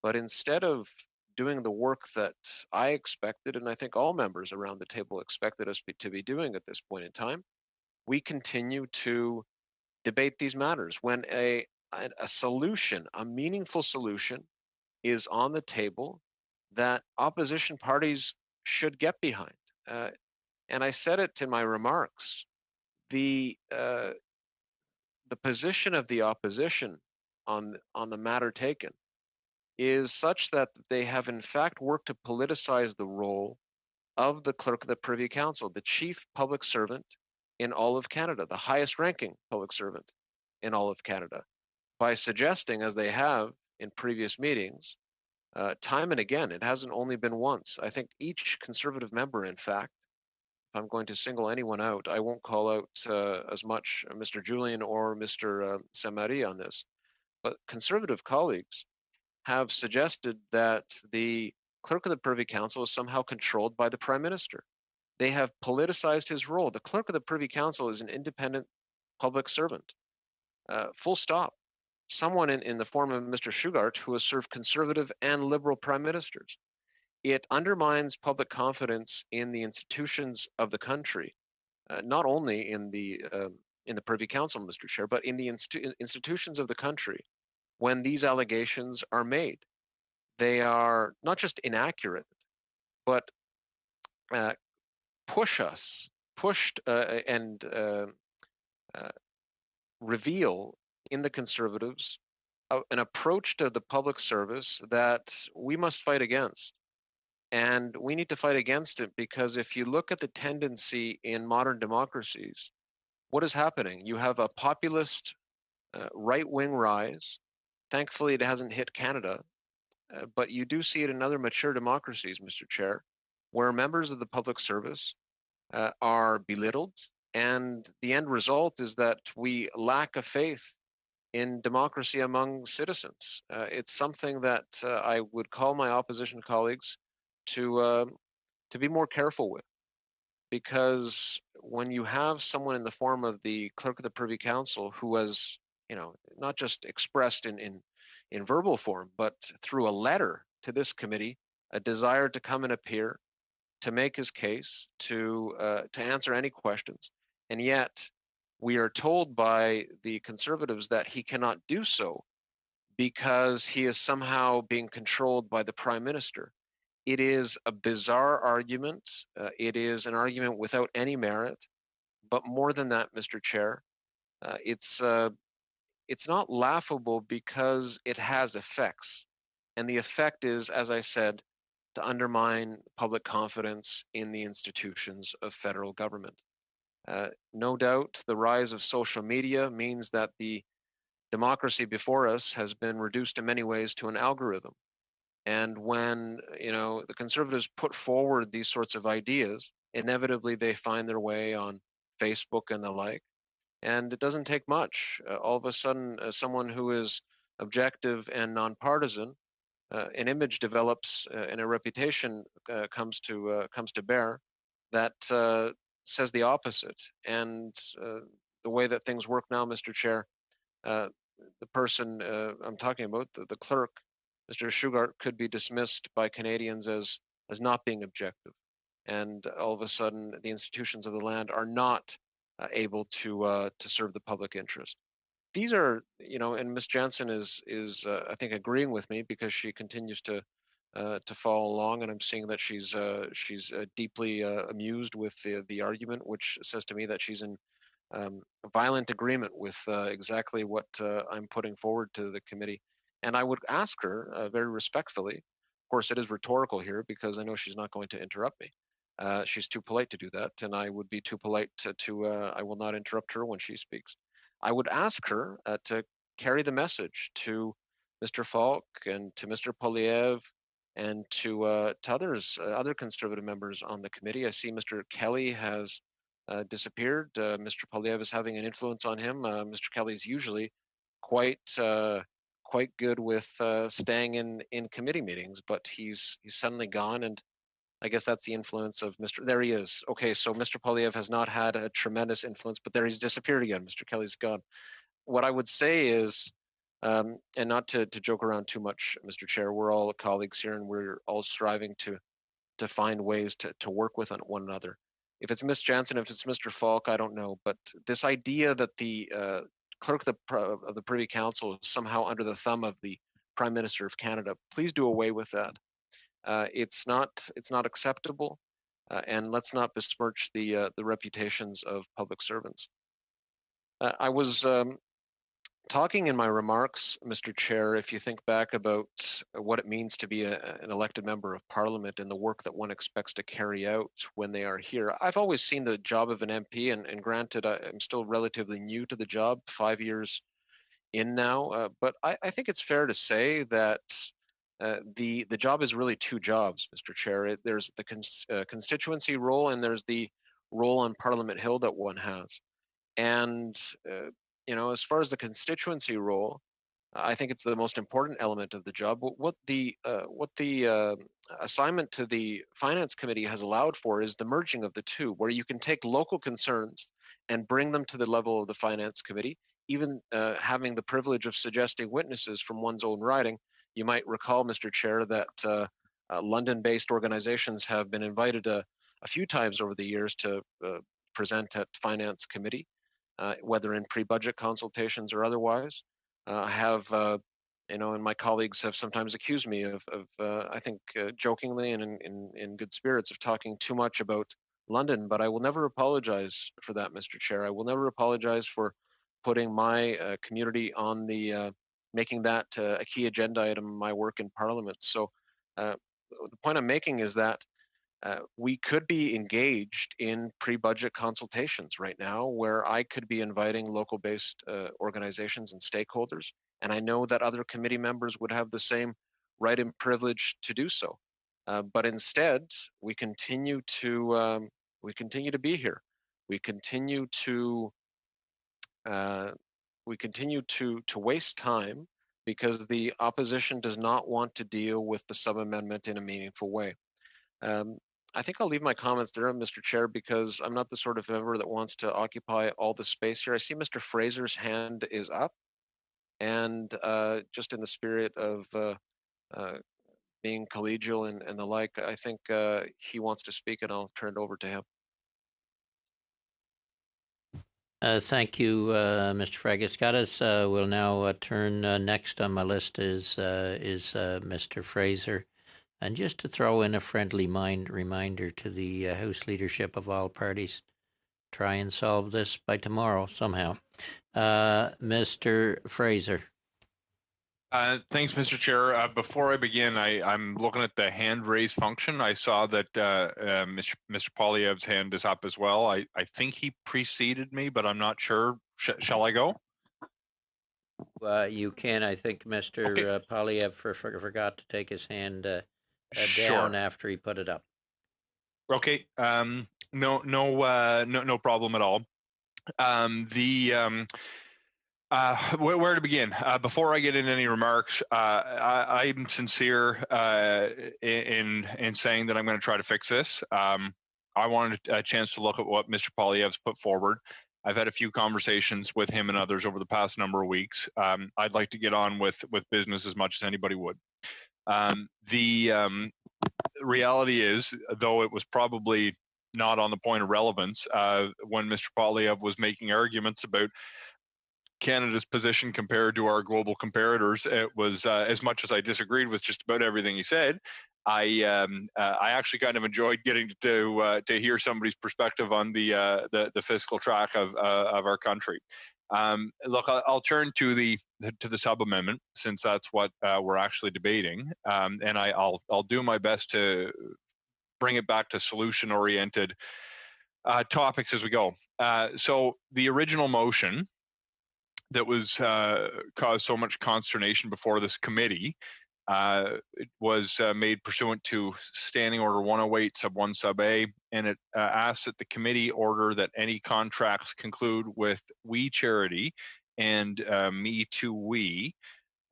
But instead of doing the work that I expected, and I think all members around the table expected us to be doing at this point in time, we continue to debate these matters. When a solution, a meaningful solution, is on the table that opposition parties should get behind. And I said it in my remarks. The position of the opposition on the matter taken is such that they have in fact worked to politicize the role of the clerk of the Privy Council, the chief public servant in all of Canada, the highest ranking public servant in all of Canada, by suggesting, as they have in previous meetings, time and again, it hasn't only been once. I think each Conservative member, in fact, if I'm going to single anyone out, I won't call out as much Mr. Julian or Mr. Samari on this, but Conservative colleagues have suggested that the clerk of the Privy Council is somehow controlled by the Prime Minister. They have politicized his role. The clerk of the Privy Council is an independent public servant. Full stop. Someone in the form of Mr. Shugart who has served Conservative and Liberal Prime Ministers. It undermines public confidence in the institutions of the country, not only in the Privy Council, Mr. Chair, but in the institutions of the country. When these allegations are made, they are not just inaccurate, but reveal in the Conservatives an approach to the public service that we must fight against. And we need to fight against it because if you look at the tendency in modern democracies, what is happening? You have a populist right-wing rise. Thankfully, it hasn't hit Canada, but you do see it in other mature democracies, Mr. Chair, where members of the public service are belittled. And the end result is that we lack a faith in democracy among citizens. It's something that I would call my opposition colleagues to be more careful with, because when you have someone in the form of the clerk of the Privy Council who has, not just expressed in verbal form, but through a letter to this committee, a desire to come and appear, to make his case, to answer any questions, and yet we are told by the Conservatives that he cannot do so because he is somehow being controlled by the Prime Minister. It is a bizarre argument. It is an argument without any merit. But more than that, Mr. Chair, it's not laughable because it has effects. And the effect is, as I said, to undermine public confidence in the institutions of federal government. No doubt, the rise of social media means that the democracy before us has been reduced in many ways to an algorithm. And when, the Conservatives put forward these sorts of ideas, inevitably they find their way on Facebook and the like. And it doesn't take much. All of a sudden, someone who is objective and nonpartisan, an image develops and a reputation comes to bear that says the opposite. And the way that things work now, Mr. Chair, the person I'm talking about, the clerk, Mr. Shugart, could be dismissed by Canadians as not being objective. and all of a sudden the institutions of the land are not able to serve the public interest. These are, and Ms. Jansen is I think agreeing with me because she continues to follow along, and I'm seeing that she's deeply amused with the argument, which says to me that she's in violent agreement with exactly what I'm putting forward to the committee. And I would ask her very respectfully, of course it is rhetorical here because I know she's not going to interrupt me. She's too polite to do that, and I would be too polite to I will not interrupt her when she speaks. I would ask her to carry the message to Mr. Falk and to Mr. Poilievre and to others, other Conservative members on the committee. I see Mr. Kelly has disappeared. Mr. Poilievre is having an influence on him. Mr. Kelly is usually quite good with staying in committee meetings, but he's suddenly gone, and I guess that's the influence of Mr. There he is. Okay, so Mr. Poilievre has not had a tremendous influence, but there he's disappeared again. Mr. Kelly's gone. What I would say is, and not to joke around too much, Mr. Chair, we're all colleagues here, and we're all striving to find ways to work with one another. If it's Ms. Jansen, if it's Mr. Falk, I don't know. But this idea that the clerk of the Privy Council is somehow under the thumb of the Prime Minister of Canada, please do away with that. It's not acceptable, and let's not besmirch the reputations of public servants. I was talking in my remarks, Mr. Chair, if you think back about what it means to be an elected member of Parliament and the work that one expects to carry out when they are here. I've always seen the job of an MP, and granted, I'm still relatively new to the job, 5 years in now, but I think it's fair to say that the job is really two jobs, Mr. Chair. There's the constituency role, and there's the role on Parliament Hill that one has. And as far as the constituency role, I think it's the most important element of the job. What the assignment to the Finance Committee has allowed for is the merging of the two, where you can take local concerns and bring them to the level of the Finance Committee, even having the privilege of suggesting witnesses from one's own riding. You might recall, Mr. Chair, that London-based organizations have been invited a few times over the years to present at Finance Committee. Whether in pre-budget consultations or otherwise. I have, and my colleagues have sometimes accused me of I think, jokingly and in good spirits, of talking too much about London, but I will never apologize for that, Mr. Chair. I will never apologize for putting my community on the, making that a key agenda item in my work in Parliament. So the point I'm making is that we could be engaged in pre-budget consultations right now where I could be inviting local-based organizations and stakeholders, and I know that other committee members would have the same right and privilege to do so. But instead, we continue to be here. We continue to waste time because the opposition does not want to deal with the sub-amendment in a meaningful way. I think I'll leave my comments there, Mr. Chair, because I'm not the sort of member that wants to occupy all the space here. I see Mr. Fraser's hand is up, and just in the spirit of being collegial and the like, I think he wants to speak, and I'll turn it over to him. Thank you, Mr. Fragascatis. We'll now turn next on my list is Mr. Fraser. And just to throw in a friendly reminder to the House leadership of all parties, try and solve this by tomorrow somehow. Mr. Fraser. Thanks, Mr. Chair. Before I begin, I'm looking at the hand raise function. I saw that Mr. Poilievre's hand is up as well. I think he preceded me, but I'm not sure. Shall I go? You can. I think Mr. Okay. Poilievre forgot to take his hand down after he put it up. Okay. No problem at all. Where to begin? Before I get into any remarks, I'm sincere in saying that I'm going to try to fix this. I wanted a chance to look at what Mr. Poilievre's put forward. I've had a few conversations with him and others over the past number of weeks. I'd like to get on with business as much as anybody would. reality is, though it was probably not on the point of relevance when Mr. Poilievre was making arguments about Canada's position compared to our global comparators, it was as much as I disagreed with just about everything he said. I actually kind of enjoyed getting to hear somebody's perspective on the fiscal track of our country. Look, I'll turn to the sub amendment, since that's what we're actually debating, and I'll do my best to bring it back to solution oriented topics as we go. So the original motion that was caused so much consternation before this committee it was made pursuant to Standing Order 108 sub 1 sub A, and it asks that the committee order that any contracts conclude with We Charity and Me Too We.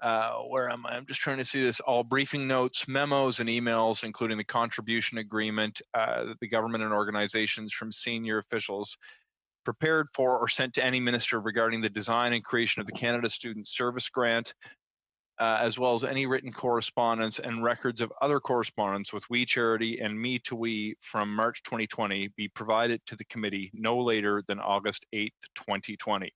Where am I? I'm just trying to see this. All briefing notes, memos, and emails, including the contribution agreement that the government and organizations from senior officials prepared for or sent to any minister regarding the design and creation of the Canada Student Service Grant, as well as any written correspondence and records of other correspondence with We Charity and Me to We from March 2020 be provided to the committee no later than August 8th, 2020.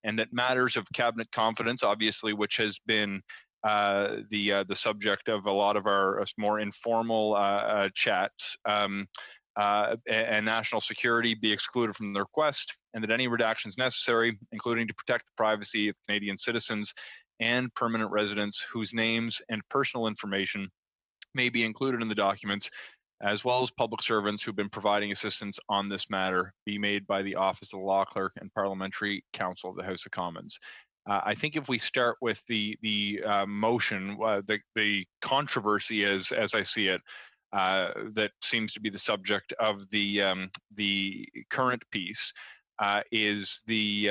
And that matters of cabinet confidence, obviously, which has been the subject of a lot of our more informal chats, and national security be excluded from the request, and that any redactions necessary, including to protect the privacy of Canadian citizens and permanent residents whose names and personal information may be included in the documents, as well as public servants who've been providing assistance on this matter, be made by the Office of the Law Clerk and Parliamentary Counsel of the House of Commons. I think if we start with the motion, the controversy as I see it, that seems to be the subject of the current piece is the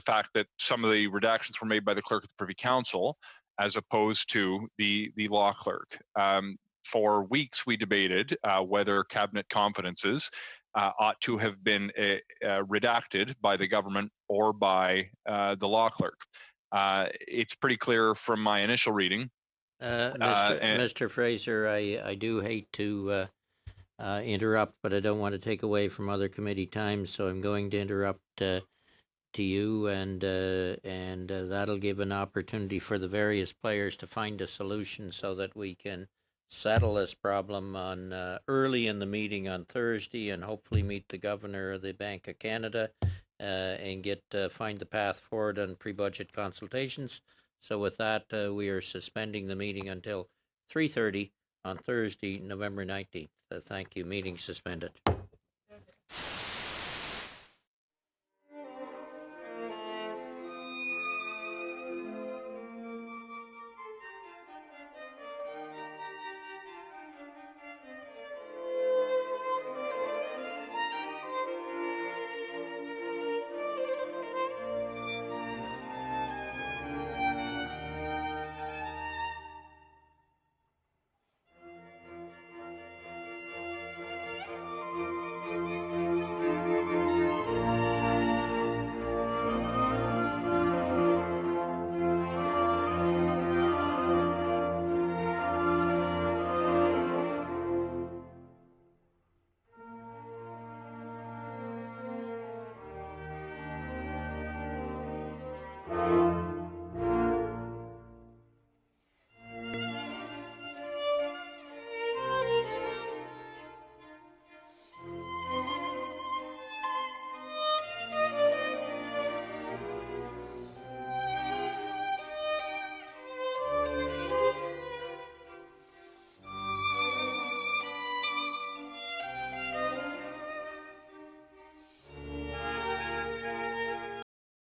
fact that some of the redactions were made by the clerk of the Privy Council as opposed to the law clerk. For weeks, we debated whether cabinet confidences ought to have been redacted by the government or by the law clerk. It's pretty clear from my initial reading. Mr. Fraser, I do hate to interrupt, but I don't want to take away from other committee times, so I'm going to interrupt to you, and that'll give an opportunity for the various players to find a solution so that we can settle this problem on early in the meeting on Thursday, and hopefully meet the governor of the Bank of Canada and find the path forward on pre-budget consultations. So with that, we are suspending the meeting until 3:30 on Thursday, November 19th. Thank you. Meeting suspended.